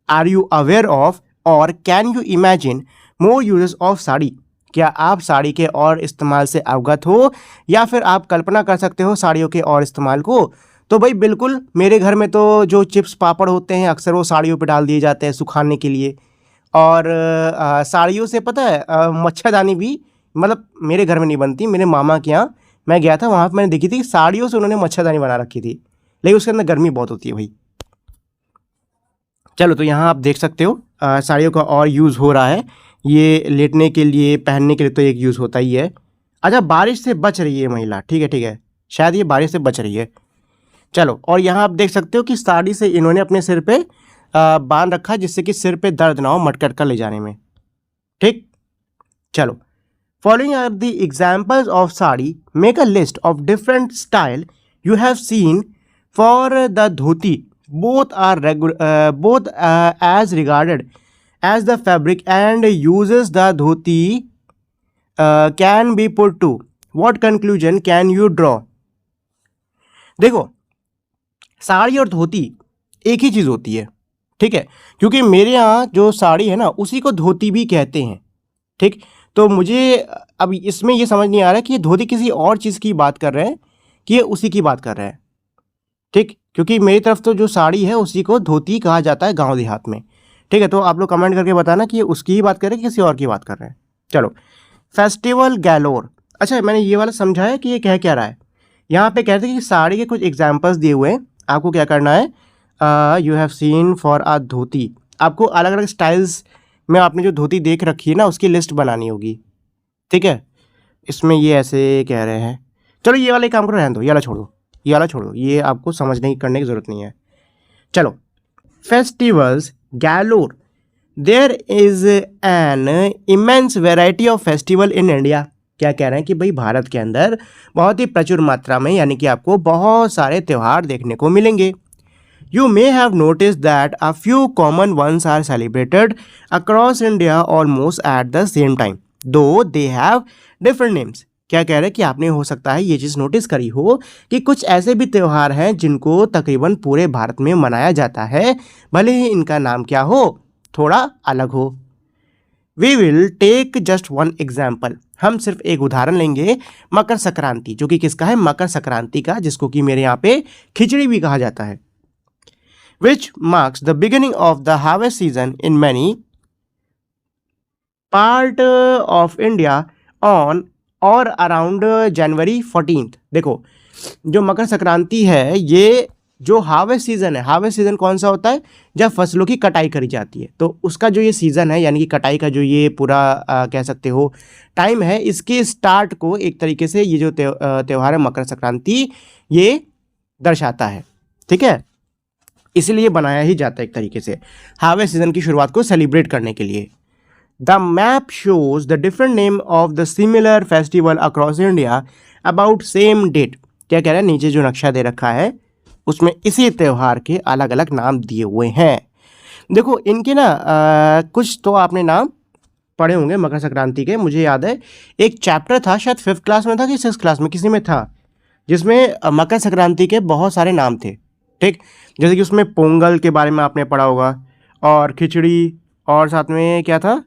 आर यू अवेयर ऑफ और can you imagine more uses of sari. क्या आप साड़ी के और इस्तेमाल से अवगत हो या फिर आप कल्पना कर सकते हो साड़ियों के और इस्तेमाल को। तो भाई बिल्कुल, मेरे घर में तो जो चिप्स पापड़ होते हैं अक्सर वो साड़ियों पे डाल दिए जाते हैं सुखाने के लिए, और साड़ियों से पता है मच्छरदानी भी मतलब मेरे घर में नहीं बनती, मेरे मामा के यहाँ मैं गया था, वहाँ पर मैंने देखी थी साड़ियों से उन्होंने मच्छरदानी बना रखी थी, लेकिन उसके अंदर गर्मी बहुत होती है भाई। चलो, तो यहाँ आप देख सकते हो साड़ियों का और यूज़ हो रहा है, ये लेटने के लिए, पहनने के लिए तो एक यूज़ होता ही है। अच्छा, बारिश से बच रही है महिला, ठीक है ठीक है, शायद ये बारिश से बच रही है। चलो, और यहाँ आप देख सकते हो कि साड़ी से इन्होंने अपने सिर पे बांध रखा, जिससे कि सिर पे दर्द ना हो मटकट कर ले जाने में। ठीक, चलो, following are the examples of sari, make a list of different style you have seen for the dhoti, both are as regarded as the fabric and uses the dhoti can be put to. What conclusion can you draw? देखो, साड़ी और धोती एक ही चीज़ होती है, ठीक है, क्योंकि मेरे यहाँ जो साड़ी है ना उसी को धोती भी कहते हैं। ठीक, तो मुझे अब इसमें ये समझ नहीं आ रहा कि ये धोती किसी और चीज़ की बात कर रहे हैं कि ये उसी की बात कर रहे हैं। ठीक, क्योंकि मेरी तरफ तो जो साड़ी है उसी को धोती कहा जाता है गांव देहात में। ठीक है, तो आप लोग कमेंट करके बताना कि ये उसकी ही बात कर रहे हैं कि किसी और की बात कर रहे हैं। चलो, फेस्टिवल गैलोर। अच्छा, मैंने ये वाला समझाया कि ये कह क्या रहा है। यहाँ पे कहते हैं कि साड़ी के कुछ एग्जाम्पल्स दिए हुए हैं, आपको क्या करना है, you have seen for a dhoti, आपको अलग अलग स्टाइल्स में आपने जो धोती देख रखी है ना उसकी लिस्ट बनानी होगी। ठीक है, इसमें ये ऐसे कह रहे हैं। चलो, ये वाला काम करो, रहने दो, ये वाला छोड़ दो, ये वाला छोड़ दो, ये आपको समझने की करने की ज़रूरत नहीं है। चलो, festivals galore, there is an immense variety of festival in India. क्या कह रहे हैं कि भाई भारत के अंदर बहुत ही प्रचुर मात्रा में, यानी कि आपको बहुत सारे त्यौहार देखने को मिलेंगे। You may have noticed that a few common ones are celebrated across India almost at the same time, though they have different names. क्या कह रहे हैं कि आपने हो सकता है ये चीज़ नोटिस करी हो कि कुछ ऐसे भी त्यौहार हैं जिनको तकरीबन पूरे भारत में मनाया जाता है, भले ही इनका नाम क्या हो, थोड़ा अलग हो। We will take just one example, हम सिर्फ एक उदाहरण लेंगे, मकर संक्रांति, जो कि किसका है, मकर संक्रांति का, जिसको कि मेरे यहाँ पे खिचड़ी भी कहा जाता है, which marks the beginning of the harvest season in many part of India on or around January 14th। देखो, जो मकर संक्रांति है, ये जो हार्वेस्ट सीज़न है, हार्वेस्ट सीज़न कौन सा होता है, जब फसलों की कटाई करी जाती है, तो उसका जो ये सीज़न है, यानी कि कटाई का जो ये पूरा कह सकते हो टाइम है, इसके स्टार्ट को एक तरीके से ये जो त्यौहार है मकर संक्रांति ये दर्शाता है। ठीक है, इसलिए बनाया ही जाता है एक तरीके से हार्वेस्ट सीजन की शुरुआत को सेलिब्रेट करने के लिए। The map shows the different name of the similar festival across India about same date. क्या कह रहा है, नीचे जो नक्शा दे रखा है उसमें इसी त्यौहार के अलग अलग नाम दिए हुए हैं। देखो, इनके ना कुछ तो आपने नाम पढ़े होंगे मकर संक्रांति के। मुझे याद है एक चैप्टर था, शायद 5th क्लास में था कि 6th क्लास में, किसी में था, जिसमें मकर संक्रांति के बहुत सारे नाम थे। ठीक, जैसे कि उसमें पोंगल के बारे में आपने पढ़ा होगा, और खिचड़ी, और साथ में क्या था,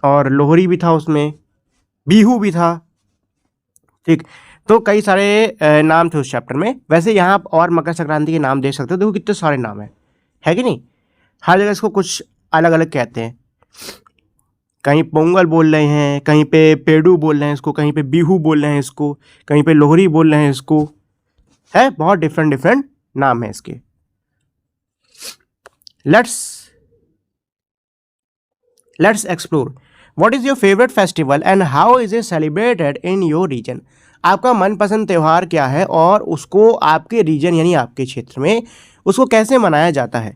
और लोहड़ी भी था, उसमें बिहू भी था। ठीक, तो कई सारे नाम थे उस चैप्टर में। वैसे यहाँ आप और मकर संक्रांति के नाम देख सकते हो, देखो कितने सारे नाम है कि नहीं। हर जगह इसको कुछ अलग अलग कहते हैं, कहीं पोंगल बोल रहे हैं, कहीं पे पेड़ू बोल रहे हैं इसको, कहीं पे बिहू बोल रहे हैं इसको, कहीं पे लोहड़ी बोल रहे हैं इसको, है बहुत डिफरेंट डिफरेंट नाम है इसके। Let's explore what is your favourite festival and how is it celebrated in your region. आपका मनपसंद त्यौहार क्या है और उसको आपके रीजन यानी आपके क्षेत्र में उसको कैसे मनाया जाता है।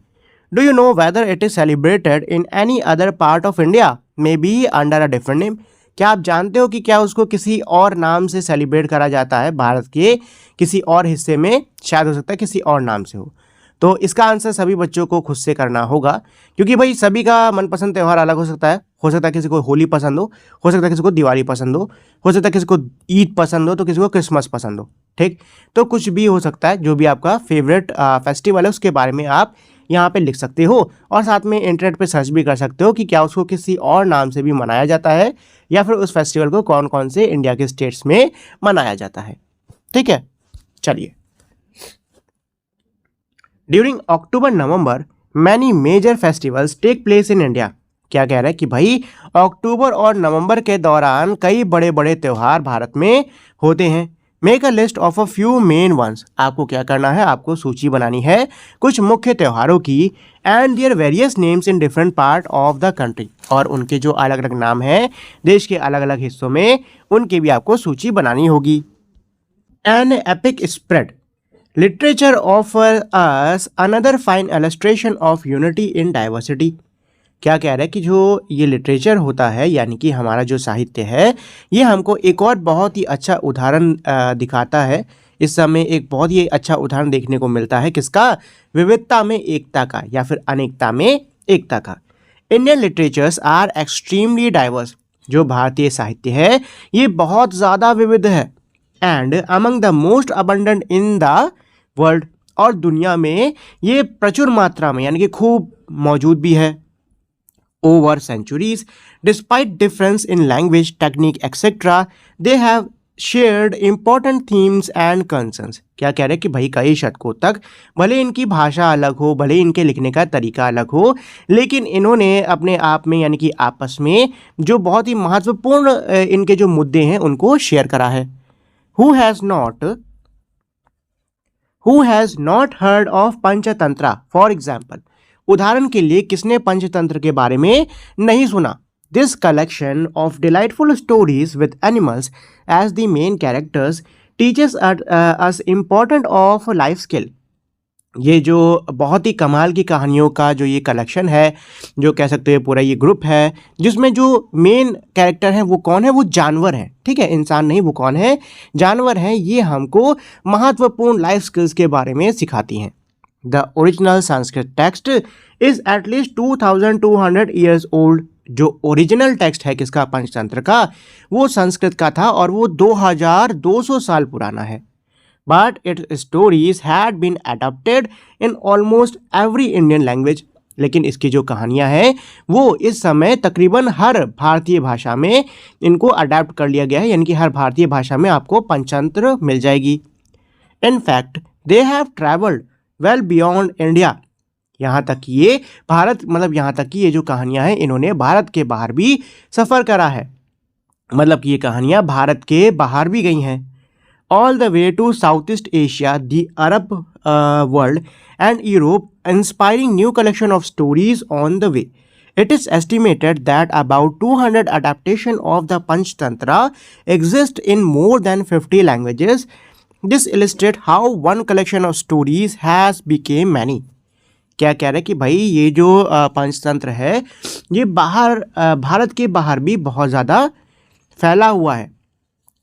Do you know whether it is celebrated in any other part of India may be under a different name. क्या आप जानते हो कि क्या उसको किसी और नाम से सेलिब्रेट करा जाता है, भारत के किसी और हिस्से में, शायद हो सकता है किसी और नाम से हो। तो इसका आंसर सभी बच्चों को खुद से करना होगा, क्योंकि भाई सभी का मनपसंद त्यौहार अलग हो सकता है किसी को होली पसंद हो सकता है किसी को दिवाली पसंद हो सकता है किसी को ईद पसंद हो, तो किसी को क्रिसमस पसंद हो। ठीक, तो कुछ भी हो सकता है, जो भी आपका फेवरेट फेस्टिवल है उसके बारे में आप यहाँ पे लिख सकते हो, और साथ में इंटरनेट पे सर्च भी कर सकते हो कि क्या उसको किसी और नाम से भी मनाया जाता है, या फिर उस फेस्टिवल को कौन कौन से इंडिया के स्टेट्स में मनाया जाता है। ठीक है, चलिए। During October November many major festivals take place in India. क्या कह रहा है कि भाई अक्टूबर और नवंबर के दौरान कई बड़े बड़े त्यौहार भारत में होते हैं। Make a list of a few main ones. आपको क्या करना है, आपको सूची बनानी है कुछ मुख्य त्योहारों की, and their various names in different part of the country, और उनके जो अलग अलग नाम हैं देश के अलग अलग हिस्सों में, उनकी भी आपको सूची बनानी होगी। An epic spread literature offer us another fine illustration of unity in diversity. क्या कह रहा है कि जो ये लिटरेचर होता है, यानी कि हमारा जो साहित्य है, ये हमको एक और बहुत ही अच्छा उदाहरण दिखाता है। इस समय एक बहुत ही अच्छा उदाहरण देखने को मिलता है किसका, विविधता में एकता का, या फिर अनेकता में एकता का। Indian literatures are extremely diverse. जो भारतीय साहित्य है ये बहुत ज़्यादा विविध है। And among the most abundant in the world, और दुनिया में ये प्रचुर मात्रा में यानी कि खूब मौजूद भी है। Over centuries, despite difference in language, technique, etc., they have shared important themes and concerns। क्या कह रहे हैं कि भाई कई शतकों तक भले इनकी भाषा अलग हो, भले इनके लिखने का तरीका अलग हो, लेकिन इन्होंने अपने आप में यानी कि आपस में जो बहुत ही महत्वपूर्ण इनके जो मुद्दे हैं उनको शेयर करा है। Who has not heard of Panchatantra, for example, उदाहरण के लिए किसने पंचतंत्र के बारे में नहीं सुना। This collection of delightful stories with animals as the main characters teaches us important of life skill. ये जो बहुत ही कमाल की कहानियों का जो ये कलेक्शन है, जो कह सकते हैं पूरा ये ग्रुप है, जिसमें जो मेन कैरेक्टर हैं वो कौन है, वो जानवर हैं। ठीक है, इंसान नहीं, वो कौन है, जानवर हैं। ये हमको महत्वपूर्ण लाइफ स्किल्स के बारे में सिखाती हैं। The original Sanskrit text is at least 2200 years old। जो ओरिजिनल टेक्स्ट है किसका, पंचतंत्र का, वो संस्कृत का था और वो 2200 साल पुराना है। But its stories had been adapted in almost every Indian language। लेकिन इसकी जो कहानियां हैं वो इस समय तकरीबन हर भारतीय भाषा में इनको अडेप्ट कर लिया गया है, यानी कि हर भारतीय भाषा में आपको पंचतंत्र मिल जाएगी। In fact, they have traveled well beyond India. यहाँ तक कि ये भारत, मतलब यहाँ तक कि ये जो कहानियाँ हैं इन्होंने भारत के बाहर भी सफ़र करा है, मतलब कि ये कहानियाँ भारत के बाहर भी गई हैं। All the way to South East Asia, the Arab world and Europe, inspiring new collection of stories on the way. It is estimated that about 200 adaptation of the Panchtantra exist in more than 50 languages। This illustrate how one collection of stories has became many। क्या कह रहे हैं कि भाई ये जो पंचतंत्र है ये बाहर भारत के बाहर भी बहुत ज़्यादा फैला हुआ है।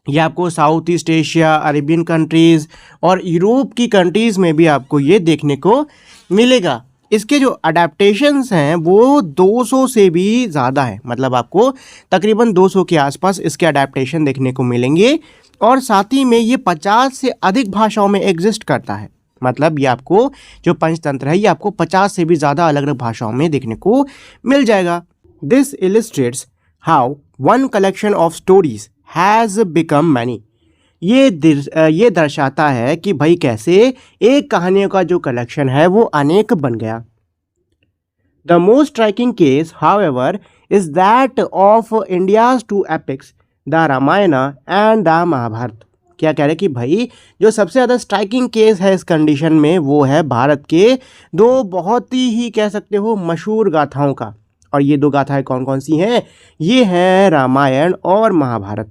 ये आपको south East Asia, Arabian countries और यूरोप की कंट्रीज़ में भी आपको ये देखने को मिलेगा। इसके जो अडेप्टेशंस हैं वो 200 से भी ज़्यादा है, मतलब आपको तकरीबन 200 के आसपास इसके अडेप्टेशन देखने को मिलेंगे। और साथ ही में ये 50 से अधिक भाषाओं में एग्जिस्ट करता है, मतलब ये आपको जो पंचतंत्र है ये आपको 50 से भी ज़्यादा अलग अलग भाषाओं में देखने को मिल जाएगा। This illustrates how one collection of stories has become many. ये दर्शाता है कि भाई कैसे एक कहानियों का जो कलेक्शन है वो अनेक बन गया। The most striking case however is that of India's two epics, the Ramayana and the Mahabharata. क्या कह रहे हैं कि भाई जो सबसे ज़्यादा स्ट्राइकिंग केस है इस कंडीशन में वो है भारत के दो बहुत ही कह सकते हो मशहूर गाथाओं का। और ये दो गाथाएं कौन कौन सी हैं, ये हैं रामायण और Mahabharat.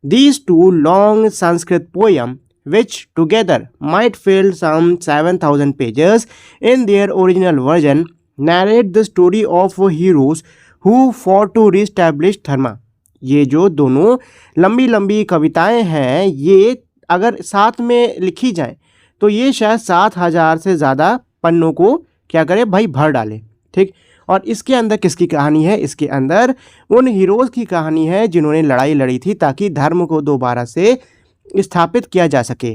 These two long Sanskrit poems, which together might fill some 7,000 pages in their original version, narrate the story of heroes who fought to reestablish dharma। ये जो दोनों लंबी लंबी कविताएं हैं ये अगर साथ में लिखी जाएं तो ये शायद 7,000 से ज़्यादा पन्नों को क्या करे भाई भर डाले। ठीक, और इसके अंदर किसकी कहानी है, इसके अंदर उन हीरोज़ की कहानी है जिन्होंने लड़ाई लड़ी थी ताकि धर्म को दोबारा से स्थापित किया जा सके।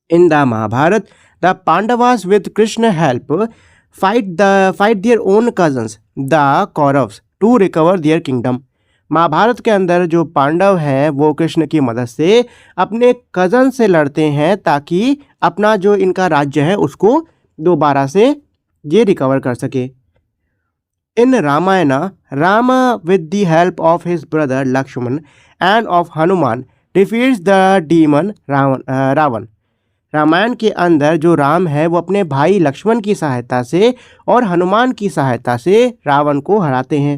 In the Mahabharata the Pandavas with Krishna help fight their own cousins the Kauravas to recover their kingdom. Mahabharata के अंदर जो पांडव हैं वो कृष्ण की मदद से अपने कज़न से लड़ते हैं ताकि अपना जो इनका राज्य है उसको दोबारा से ये रिकवर कर सके। In Ramayana, Rama, with the help of his brother Lakshman and of Hanuman, defeats the demon Ravan. Ramayan के अंदर जो राम है वो अपने भाई लक्ष्मण की सहायता से और हनुमान की सहायता से रावण को हराते हैं।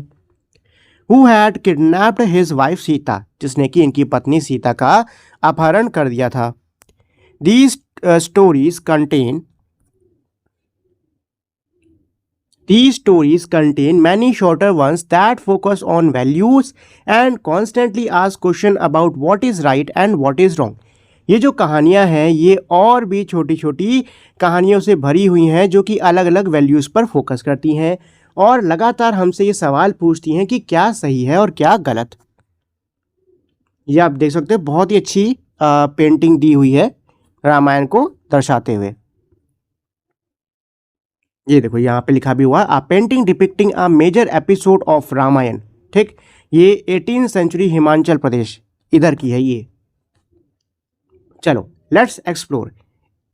Who had kidnapped his wife Sita, जिसने कि इनकी पत्नी सीता का अपहरण कर दिया था। These stories contain many shorter ones that focus on values and constantly ask question about what is right and what is wrong. ये जो कहानियाँ हैं ये और भी छोटी छोटी कहानियों से भरी हुई हैं जो कि अलग अलग वैल्यूज़ पर फोकस करती हैं और लगातार हमसे ये सवाल पूछती हैं कि क्या सही है और क्या गलत। ये आप देख सकते हैं, बहुत ही अच्छी पेंटिंग दी हुई है रामायण को दर्शाते हुए। ये देखो यहाँ पे लिखा भी हुआ a painting depicting a major episode of Ramayana. ठीक, ये 18th सेंचुरी हिमाचल प्रदेश इधर की है ये। चलो let's explore.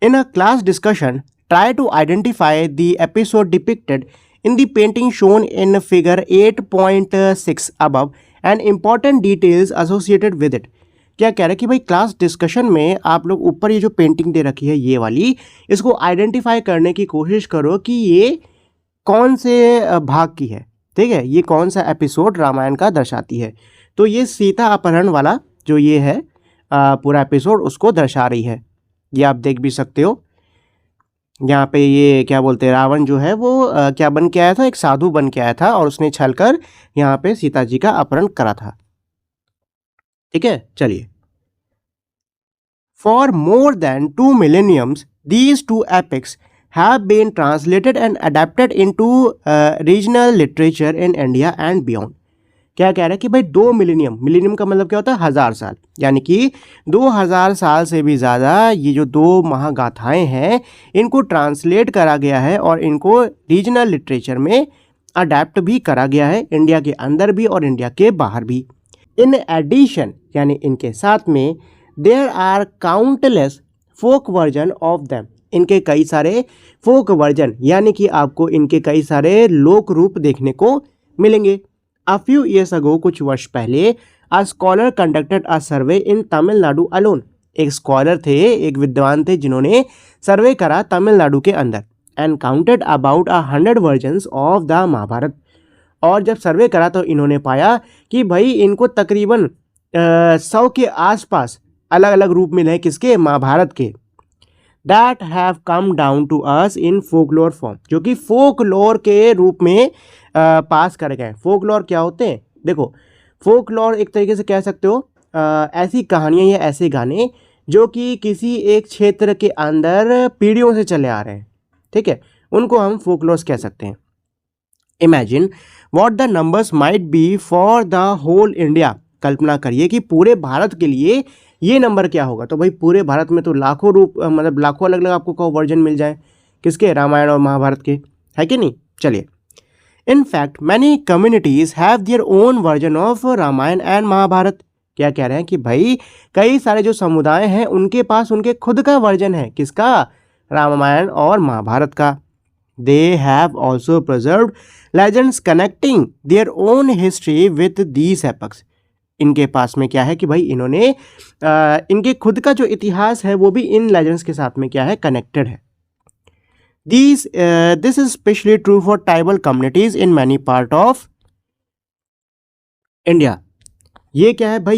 In a class discussion try to identify the episode depicted in the painting shown in figure 8.6 above and important details associated with it. क्या कह रहा है कि भाई क्लास डिस्कशन में आप लोग ऊपर ये जो पेंटिंग दे रखी है ये वाली, इसको आइडेंटिफाई करने की कोशिश करो कि ये कौन से भाग की है। ठीक है, ये कौन सा एपिसोड रामायण का दर्शाती है। तो ये सीता अपहरण वाला जो ये है पूरा एपिसोड उसको दर्शा रही है। ये आप देख भी सकते हो। यहाँ पे ये क्या बोलते हैं, रावण जो है वो क्या बन के आया था, एक साधु बन के आया था और उसने छलकर यहाँ पे सीता जी का अपहरण करा था। ठीक है, चलिए। For more than 2 millenniums these two epics have been translated and adapted into regional literature in India and beyond. क्या कह रहा है कि भाई 2 मिलेनियम का मतलब क्या होता है, 1000 साल, यानी कि 2000 साल से भी ज़्यादा ये जो 2 महागाथाएं हैं इनको ट्रांसलेट करा गया है और इनको रीजनल लिटरेचर में अडेप्ट भी करा गया है, इंडिया के अंदर भी और इंडिया के बाहर भी। इन एडिशन यानी इनके साथ में there are countless folk version of them, इनके कई सारे फोक वर्जन यानी कि आपको इनके कई सारे लोक रूप देखने को मिलेंगे। A few years ago, कुछ वर्ष पहले, a scholar conducted a survey in Tamil Nadu alone. एक स्कॉलर थे, एक विद्वान थे जिन्होंने सर्वे करा तमिलनाडु के अंदर and counted about 100 versions of the Mahabharat. और जब सर्वे करा तो इन्होंने पाया कि भाई इनको तकरीबन 100 के आसपास अलग अलग रूप मिले हैं, किसके, महाभारत के। That have come down to us in folklore form, जो कि फोकलोर के रूप में पास कर गए। फोकलोर क्या होते हैं, देखो फोकलोर एक तरीके से कह सकते हो ऐसी कहानियाँ या ऐसे गाने जो कि किसी एक क्षेत्र के अंदर पीढ़ियों से चले आ रहे हैं। ठीक है, उनको हम फोकलोर्स कह सकते हैं। Imagine what the numbers might be for the whole India. कल्पना करिए कि पूरे भारत के लिए ये नंबर क्या होगा। तो भाई पूरे भारत में तो लाखों रूप मतलब लाखों अलग अलग आपको वर्जन मिल जाए, किसके, रामायण और महाभारत के, है कि नहीं। चलिए, in fact many communities have their own version of Ramayana and Mahabharata. क्या कह रहे हैं कि भाई कई सारे जो समुदाय हैं उनके पास उनके खुद का वर्जन है, किसका, रामायण और महाभारत का। They have also preserved legends connecting their own history with these epics. इनके पास में क्या है कि भाई इन्होंने इनके खुद का जो इतिहास है वो भी इन लेजेंड्स के साथ में क्या है, कनेक्टेड है। This is specially true for tribal communities in many part of India. ये क्या है भाई,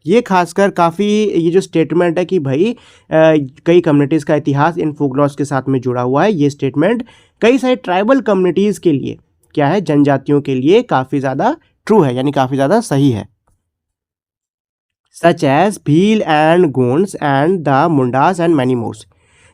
ये खासकर काफ़ी ये जो स्टेटमेंट है कि भाई कई कम्युनिटीज़ का इतिहास इन फोकलॉर्स के साथ में जुड़ा हुआ है, ये स्टेटमेंट कई सारे ट्राइबल कम्युनिटीज़ के लिए क्या है, जनजातियों के लिए काफ़ी ज़्यादा ट्रू है, यानी काफ़ी ज़्यादा सही है। Such as Bhil and Gonds and the Mundas and many mores.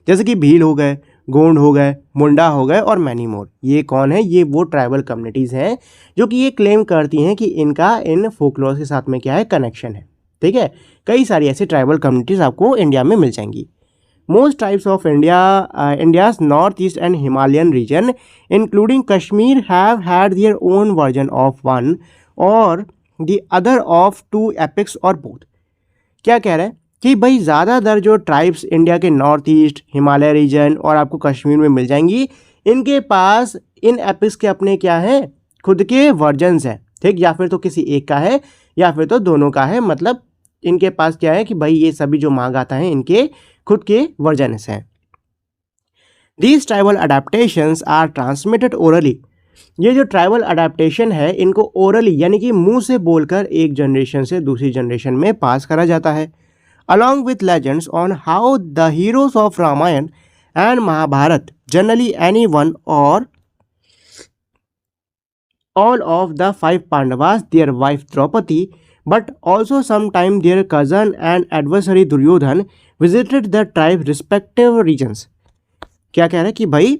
जैसे कि भील हो गए, गोंड हो गए, मुंडा हो गए और मैनी मोर। ये कौन है, ये वो ट्राइबल कम्युनिटीज़ हैं जो कि ये क्लेम करती हैं कि इनका इन फोकलॉर्स के साथ में क्या है, कनेक्शन है। ठीक है, कई सारी ऐसी ट्राइबल कम्युनिटीज़ आपको इंडिया में मिल जाएंगी। Most tribes of India's north east and Himalayan region including Kashmir have had their own version of one or the other of 2 epics or both. क्या कह रहा है कि भाई ज़्यादातर जो ट्राइब्स इंडिया के नॉर्थ ईस्ट, हिमालय रीजन और आपको कश्मीर में मिल जाएंगी, इनके पास इन एपिक्स के अपने क्या हैं, खुद के वर्जन्स हैं, ठीक, या फिर तो किसी एक का है या फिर तो दोनों का है। मतलब इनके पास क्या है कि भाई ये सभी जो महागाथा हैं इनके खुद के वर्जन्स हैं। These tribal adaptations are transmitted orally। ये जो ट्राइबल अडेप्टेशन है इनको ओरली यानी कि मुंह से बोलकर एक जनरेशन से दूसरी जनरेशन में पास करा जाता है। Along with legends on how the heroes of Ramayana and Mahabharata, generally anyone or all of the 5 Pandavas, their wife Draupadi, but also sometimes their cousin and adversary Duryodhan visited the tribe respective regions। क्या कह रहा है कि भाई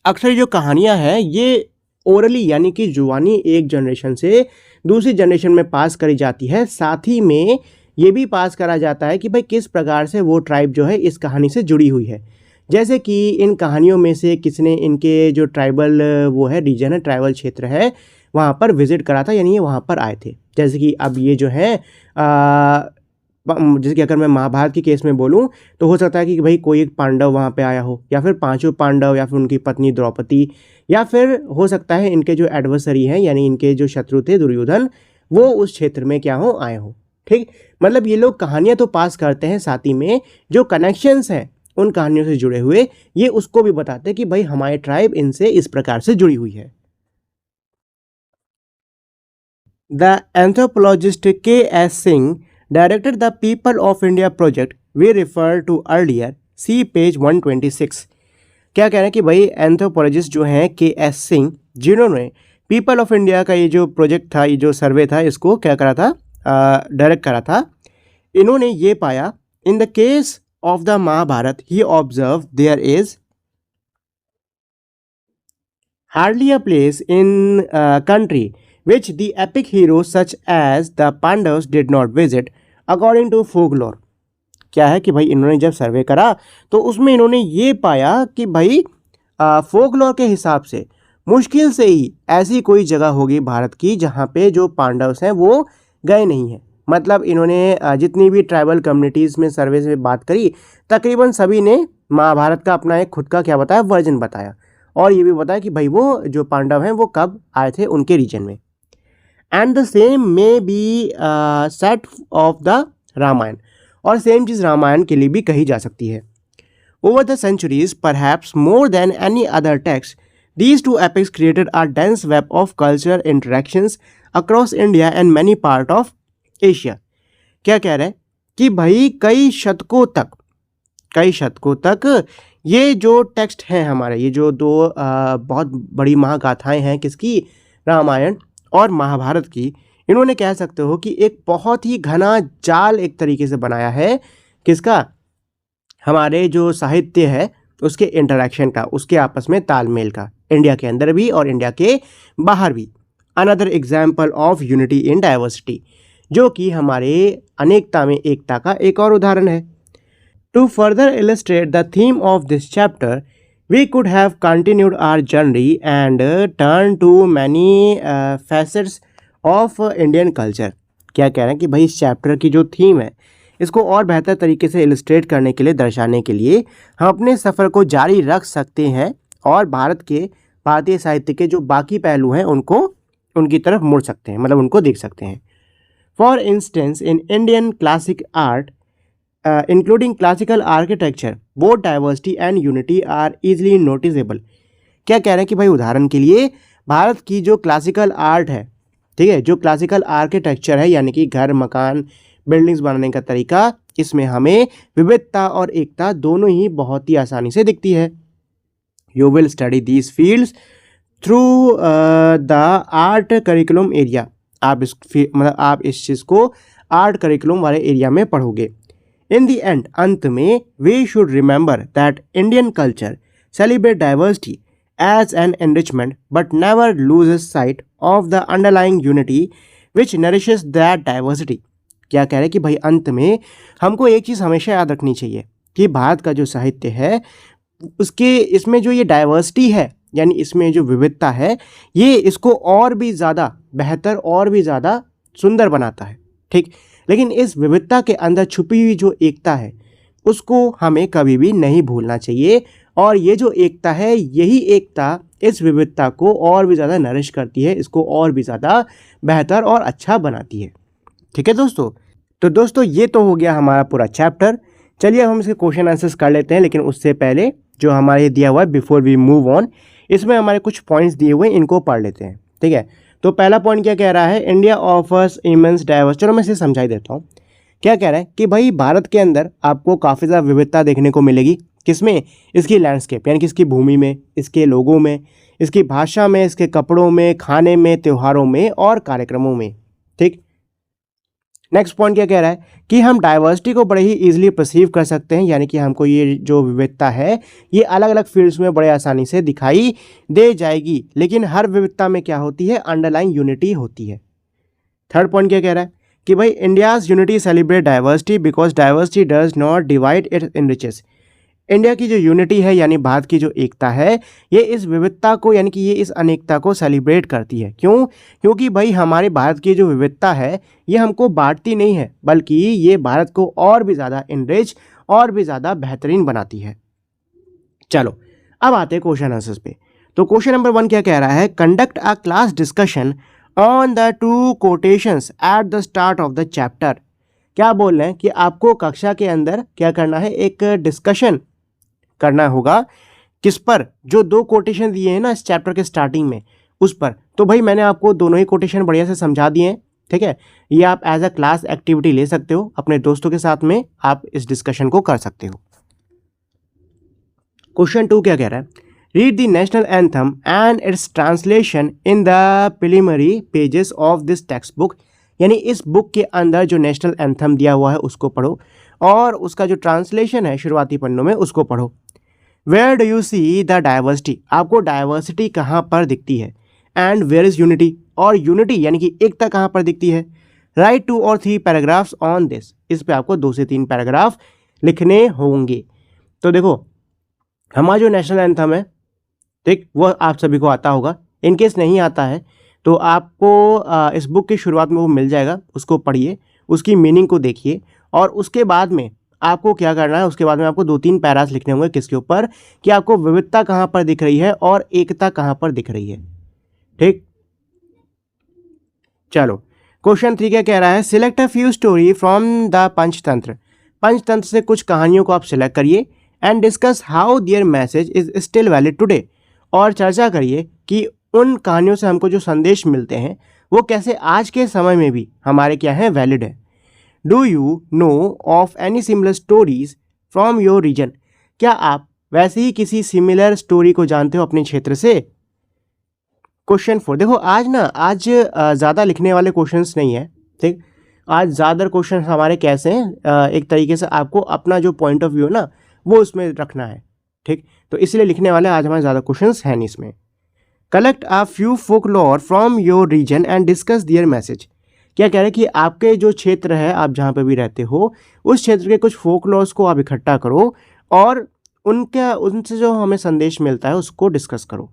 अक्सर जो कहानियां हैं ये ओरली यानी कि जुबानी एक जनरेशन से दूसरी जनरेशन में पास करी जाती है। साथ ही में ये भी पास करा जाता है कि भाई किस प्रकार से वो ट्राइब जो है इस कहानी से जुड़ी हुई है। जैसे कि इन कहानियों में से किसने इनके जो ट्राइबल वो है रीजन है, ट्राइबल क्षेत्र है, वहाँ पर विजिट करा था, यानी ये वहाँ पर आए थे। जैसे कि अब ये जो है जैसे कि अगर मैं महाभारत के केस में बोलूं तो हो सकता है कि भाई कोई एक पांडव वहाँ पे आया हो, या फिर 5 पांडव, या फिर उनकी पत्नी द्रौपदी, या फिर हो सकता है इनके जो एडवर्सरी हैं यानी इनके जो शत्रु थे दुर्योधन, वो उस क्षेत्र में क्या हो आए हो। ठीक, मतलब ये लोग कहानियाँ तो पास करते हैं, साथ ही में जो कनेक्शंस हैं उन कहानियों से जुड़े हुए ये उसको भी बताते हैं कि भाई हमारे ट्राइब इनसे इस प्रकार से जुड़ी हुई है। The anthropologist K.S. Singh directed the People of India project we referred to earlier, see page 126। क्या कह रहे हैं कि भाई एंथ्रोपोलॉजिस्ट जो हैं K.S. सिंह, जिन्होंने पीपल ऑफ इंडिया का ये जो प्रोजेक्ट था, ये जो सर्वे था, इसको क्या करा था, डायरेक्ट करा था। इन्होंने ये पाया, in the case of the Mahabharata he observe there is hardly a place in country which the epic heroes such as the Pandavas did not visit according to folklore। क्या है कि भाई इन्होंने जब सर्वे करा तो उसमें इन्होंने ये पाया कि भाई फोकलोर के हिसाब से मुश्किल से ही ऐसी कोई जगह होगी भारत की जहाँ पे जो पांडव्स हैं वो गए नहीं हैं। मतलब इन्होंने जितनी भी ट्राइबल कम्युनिटीज़ में सर्वे से बात करी, तकरीबन सभी ने महाभारत का अपना एक खुद का क्या बताया, वर्जन बताया, और ये भी बताया कि भाई वो जो पांडव हैं वो कब आए थे उनके रीजन में। And the same may be set of the Ramayana, और सेम चीज़ रामायण के लिए भी कही जा सकती है। Over the centuries perhaps more than any other text these two epics created a dense web of culture interactions across India and many part of Asia. क्या कह रहे हैं कि भाई कई शतकों तक ये जो टेक्स्ट हैं हमारे, ये जो दो बहुत बड़ी महागाथाएं हैं किसकी, रामायण और महाभारत की, इन्होंने कह सकते हो कि एक बहुत ही घना जाल एक तरीके से बनाया है किसका, हमारे जो साहित्य है उसके इंटरेक्शन का, उसके आपस में तालमेल का, इंडिया के अंदर भी और इंडिया के बाहर भी। Another example of unity in diversity, जो कि हमारे अनेकता में एकता का एक और उदाहरण है। To further illustrate the theme of this chapter we could have continued our journey and turned to many facets of Indian culture। क्या कह रहे हैं कि भाई इस चैप्टर की जो थीम है इसको और बेहतर तरीके से इलस्ट्रेट करने के लिए, दर्शाने के लिए हम अपने सफ़र को जारी रख सकते हैं और भारतीय साहित्य के जो बाकी पहलू हैं उनको उनकी तरफ मुड़ सकते हैं, मतलब उनको देख सकते हैं। For instance in Indian classic art including classical architecture, both diversity and unity are easily noticeable। क्या कह रहे हैं कि भाई उदाहरण के लिए भारत की जो क्लासिकल आर्ट है, ठीक है, जो क्लासिकल आर्किटेक्चर है यानी कि घर, मकान, बिल्डिंग्स बनाने का तरीका, इसमें हमें विविधता और एकता दोनों ही बहुत ही आसानी से दिखती है। You will study these fields through the art curriculum area. आप इस चीज़ को आर्ट करिकुलम वाले एरिया में पढ़ोगे। In the end, अंत में we should remember that Indian culture celebrates diversity as an enrichment but never loses sight of the underlying unity which nourishes that diversity। क्या कह रहे हैं कि भाई अंत में हमको एक चीज़ हमेशा याद रखनी चाहिए कि भारत का जो साहित्य है उसके इसमें जो ये डाइवर्सिटी है यानी इसमें जो विविधता है ये इसको और भी ज़्यादा बेहतर और भी ज़्यादा सुंदर बनाता है। ठीक, लेकिन इस विविधता के अंदर छुपी हुई जो एकता है उसको हमें कभी भी नहीं भूलना चाहिए और ये जो एकता है, यही एकता इस विविधता को और भी ज़्यादा नरिश करती है, इसको और भी ज़्यादा बेहतर और अच्छा बनाती है। ठीक है दोस्तों, तो दोस्तों ये तो हो गया हमारा पूरा चैप्टर। चलिए हम इसके क्वेश्चन आंसर्स कर लेते हैं, लेकिन उससे पहले जो हमारे दिया हुआ है बिफोर वी मूव ऑन, इसमें हमारे कुछ पॉइंट्स दिए हुए हैं, इनको पढ़ लेते हैं। ठीक है, तो पहला पॉइंट क्या कह रहा है, इंडिया ऑफर्स इमेंस डाइवर्सिटी। चलो मैं इसे समझा ही देता हूँ। क्या कह रहा है कि भाई भारत के अंदर आपको काफ़ी ज़्यादा विविधता देखने को मिलेगी। किसमें? इसकी लैंडस्केप, यानी कि इसकी भूमि में, इसके लोगों में, इसकी भाषा में, इसके कपड़ों में, खाने में, त्योहारों में और कार्यक्रमों में। ठीक, नेक्स्ट पॉइंट क्या कह रहा है कि हम डाइवर्सिटी को बड़े ही इजीली परसीव कर सकते हैं, यानी कि हमको ये जो विविधता है ये अलग अलग फील्ड्स में बड़े आसानी से दिखाई दे जाएगी। लेकिन हर विविधता में क्या होती है? अंडरलाइंग यूनिटी होती है। थर्ड पॉइंट क्या कह रहा है कि भाई India's unity celebrate diversity because diversity does not divide it enriches. India की जो यूनिटी है यानी भारत की जो एकता है, ये इस विविधता को यानी कि ये इस अनेकता को सेलिब्रेट करती है। क्यों? क्योंकि भाई हमारे भारत की जो विविधता है ये हमको बांटती नहीं है, बल्कि ये भारत को और भी ज़्यादा इनरिच और भी ज़्यादा बेहतरीन बनाती है। चलो अब आते हैं क्वेश्चन आंसर्स पे। तो क्वेश्चन नंबर 1 क्या कह रहा है, conduct a class discussion on the 2 quotations at the start of the chapter. क्या बोल रहे हैं कि आपको कक्षा के अंदर क्या करना है, एक डिस्कशन करना होगा। किस पर? जो 2 कोटेशन दिए हैं ना इस चैप्टर के स्टार्टिंग में, उस पर। तो भाई मैंने आपको दोनों ही कोटेशन बढ़िया से समझा दिए हैं। ठीक है, ये आप एज अ क्लास एक्टिविटी ले सकते हो, अपने दोस्तों के साथ में आप इस डिस्कशन को कर सकते हो। क्वेश्चन 2 क्या कह रहा है, read the national anthem and it's translation in the preliminary pages of this text book. यानी इस बुक के अंदर जो नेशनल एंथम दिया हुआ है उसको पढ़ो और उसका जो ट्रांसलेशन है शुरुआती पन्नों में उसको पढ़ो। Where do you see the diversity, आपको डाइवर्सिटी कहाँ पर दिखती है। एंड वेयर इज यूनिटी, और यूनिटी यानी कि एकता कहाँ पर दिखती है। राइट 2 और 3 पैराग्राफ्स ऑन दिस, इस पे आपको 2 से 3 पैराग्राफ लिखने होंगे। तो देखो हमारा जो नेशनल एंथम है, ठीक, वो आप सभी को आता होगा। इनकेस नहीं आता है तो आपको इस बुक की शुरुआत में वो मिल जाएगा, उसको पढ़िए, उसकी मीनिंग को देखिए और उसके बाद में आपको क्या करना है, उसके बाद में आपको 2-3 पैरास लिखने होंगे। किसके ऊपर? कि आपको विविधता कहाँ पर दिख रही है और एकता कहाँ पर दिख रही है। ठीक, चलो क्वेश्चन 3 क्या कह रहा है, select a few story from the Panchatantra. Panchatantra से कुछ कहानियों को आप सिलेक्ट करिए and discuss how their message is still valid today, और चर्चा करिए कि उन कहानियों से हमको जो संदेश मिलते हैं वो कैसे आज के समय में भी हमारे क्या है, वैलिड है। Do you know of any similar stories from your region, क्या आप वैसे ही किसी सिमिलर स्टोरी को जानते हो अपने क्षेत्र से। क्वेश्चन 4, देखो आज ज़्यादा लिखने वाले क्वेश्चंस नहीं है। ठीक, आज ज़्यादा क्वेश्चन हमारे कैसे हैं, एक तरीके से आपको अपना जो पॉइंट ऑफ व्यू है ना वो उसमें रखना है। ठीक, तो इसलिए लिखने वाले आज हमारे ज़्यादा क्वेश्चंस हैं नहीं इसमें। Collect a few folklore from your region and discuss their message. क्या कह रहे हैं कि आपके जो क्षेत्र है, आप जहाँ पे भी रहते हो, उस क्षेत्र के कुछ फोकलॉर्स को आप इकट्ठा करो और उनसे जो हमें संदेश मिलता है उसको डिस्कस करो।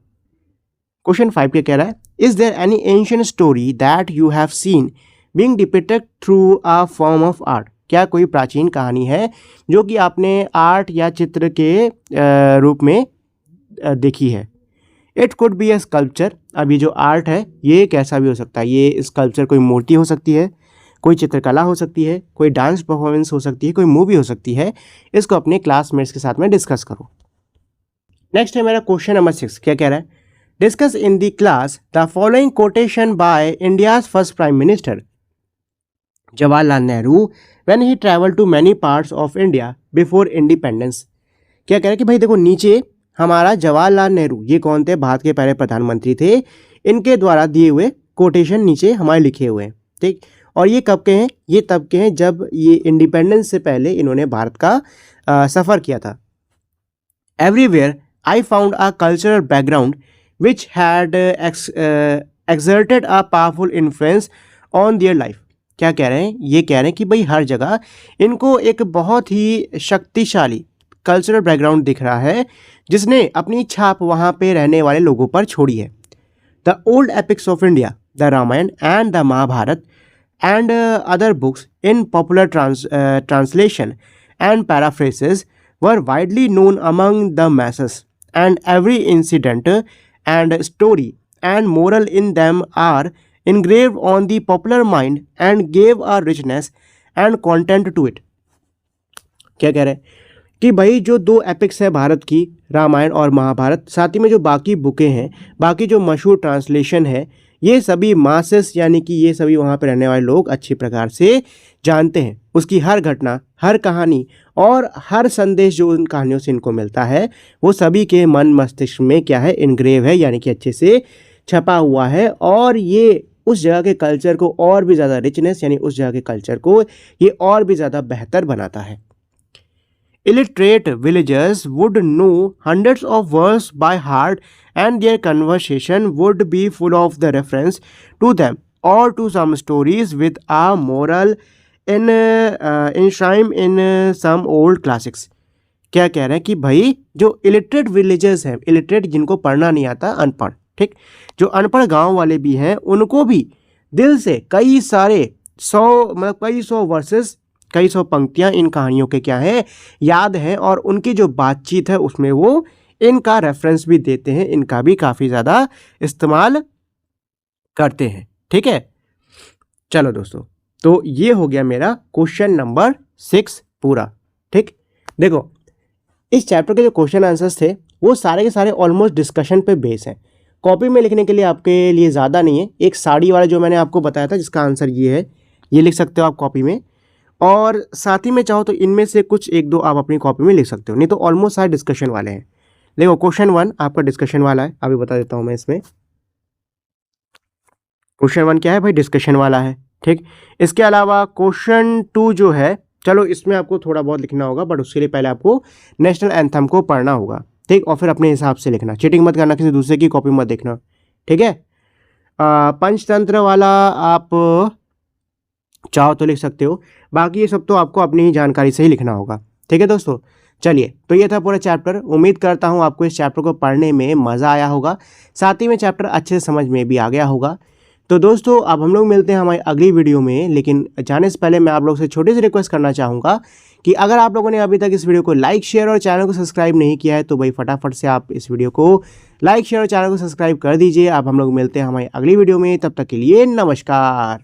क्वेश्चन 5 क्या कह रहा है, is there any ancient story that you have seen being depicted through a form of art. क्या कोई प्राचीन कहानी है जो कि आपने आर्ट या चित्र के रूप में देखी है। It could be a sculpture, अब ये जो आर्ट है ये कैसा भी हो सकता है। ये स्कल्पचर कोई मूर्ति हो सकती है, कोई चित्रकला हो सकती है, कोई डांस परफॉर्मेंस हो सकती है, कोई मूवी हो सकती है। इसको अपने क्लासमेट्स के साथ में डिस्कस करो। नेक्स्ट है मेरा क्वेश्चन नंबर 6, क्या कह रहा है, discuss in the class the following quotation by India's first prime minister Jawaharlal Nehru when he travel to many parts of India before independence. क्या कह रहा है कि भाई देखो नीचे हमारा जवाहरलाल नेहरू, ये कौन थे, भारत के पहले प्रधानमंत्री थे, इनके द्वारा दिए हुए कोटेशन नीचे हमारे लिखे हुए हैं। ठीक, और ये कब के हैं, ये तब के हैं जब ये इंडिपेंडेंस से पहले इन्होंने भारत का सफ़र किया था। Everywhere I found a cultural background which had exerted a powerful influence on their life. क्या कह रहे हैं, ये कह रहे हैं कि भाई हर जगह इनको एक बहुत ही शक्तिशाली कल्चरल बैकग्राउंड दिख रहा है जिसने अपनी छाप वहाँ पे रहने वाले लोगों पर छोड़ी है। The old epics of India, the Ramayana and the Mahabharata and other books in popular translation and paraphrases were widely known among the masses, and every incident and story and moral in them are engraved on the popular mind and gave a richness and content to it. क्या कह रहे हैं कि भाई जो दो epics है भारत की, रामायण और महाभारत, साथ ही में जो बाकी बुकें हैं, बाकी जो मशहूर ट्रांसलेशन है, ये सभी मासेस यानी कि ये सभी वहाँ पे रहने वाले लोग अच्छी प्रकार से जानते हैं। उसकी हर घटना, हर कहानी और हर संदेश जो उन कहानियों से इनको मिलता है वो सभी के मन मस्तिष्क में क्या है, इनग्रेव है, यानी कि अच्छे से छपा हुआ है। और ये उस जगह के कल्चर को और भी ज़्यादा रिचनेस यानी उस जगह के कल्चर को ये और भी ज़्यादा बेहतर बनाता है। Illiterate villagers would know hundreds of words by heart and their conversation would be full of the reference to them or to some stories with a moral enshrined in some old classics। क्या कह रहे हैं कि भाई जो illiterate villagers हैं, illiterate जिनको पढ़ना नहीं आता, अनपढ़, ठीक, जो अनपढ़ गांव वाले भी हैं, उनको भी दिल से कई सौ वर्सेस, कई सौ पंक्तियां इन कहानियों के क्या है, याद हैं, और उनकी जो बातचीत है उसमें वो इनका रेफरेंस भी देते हैं, इनका भी काफ़ी ज़्यादा इस्तेमाल करते हैं। ठीक है, चलो दोस्तों, तो ये हो गया मेरा क्वेश्चन नंबर 6 पूरा। ठीक, देखो इस चैप्टर के जो क्वेश्चन आंसर्स थे वो सारे के सारे ऑलमोस्ट डिस्कशन पे बेस हैं। कॉपी में लिखने के लिए आपके लिए ज़्यादा नहीं है। एक साड़ी वाला जो मैंने आपको बताया था जिसका आंसर ये है, ये लिख सकते हो आप कॉपी में, और साथ ही में चाहो तो इनमें से कुछ एक दो आप अपनी कॉपी में लिख सकते हो, नहीं तो ऑलमोस्ट सारे डिस्कशन वाले हैं। देखो क्वेश्चन 1 आपका डिस्कशन वाला है, अभी बता देता हूँ मैं। इसमें क्वेश्चन 1 क्या है भाई, डिस्कशन वाला है। ठीक, इसके अलावा क्वेश्चन 2 जो है, चलो इसमें आपको थोड़ा बहुत लिखना होगा, बट उसके लिए पहले आपको नेशनल एंथम को पढ़ना होगा। ठीक, और फिर अपने हिसाब से लिखना, चीटिंग मत करना, किसी दूसरे की कॉपी मत देखना। ठीक है, पंचतंत्र वाला आप चाहो तो लिख सकते हो, बाकी ये सब तो आपको अपनी ही जानकारी से ही लिखना होगा। ठीक है दोस्तों, चलिए, तो ये था पूरा चैप्टर। उम्मीद करता हूँ आपको इस चैप्टर को पढ़ने में मज़ा आया होगा, साथ ही में चैप्टर अच्छे से समझ में भी आ गया होगा। तो दोस्तों अब हम लोग मिलते हैं हमारी अगली वीडियो में, लेकिन जाने से पहले मैं आप लोग से छोटी सी रिक्वेस्ट करना चाहूँगा कि अगर आप लोगों ने अभी तक इस वीडियो को लाइक, शेयर और चैनल को सब्सक्राइब नहीं किया है तो भाई फटाफट से आप इस वीडियो को लाइक, शेयर और चैनल को सब्सक्राइब कर दीजिए। अब हम लोग मिलते हैं हमारी अगली वीडियो में, तब तक के लिए नमस्कार।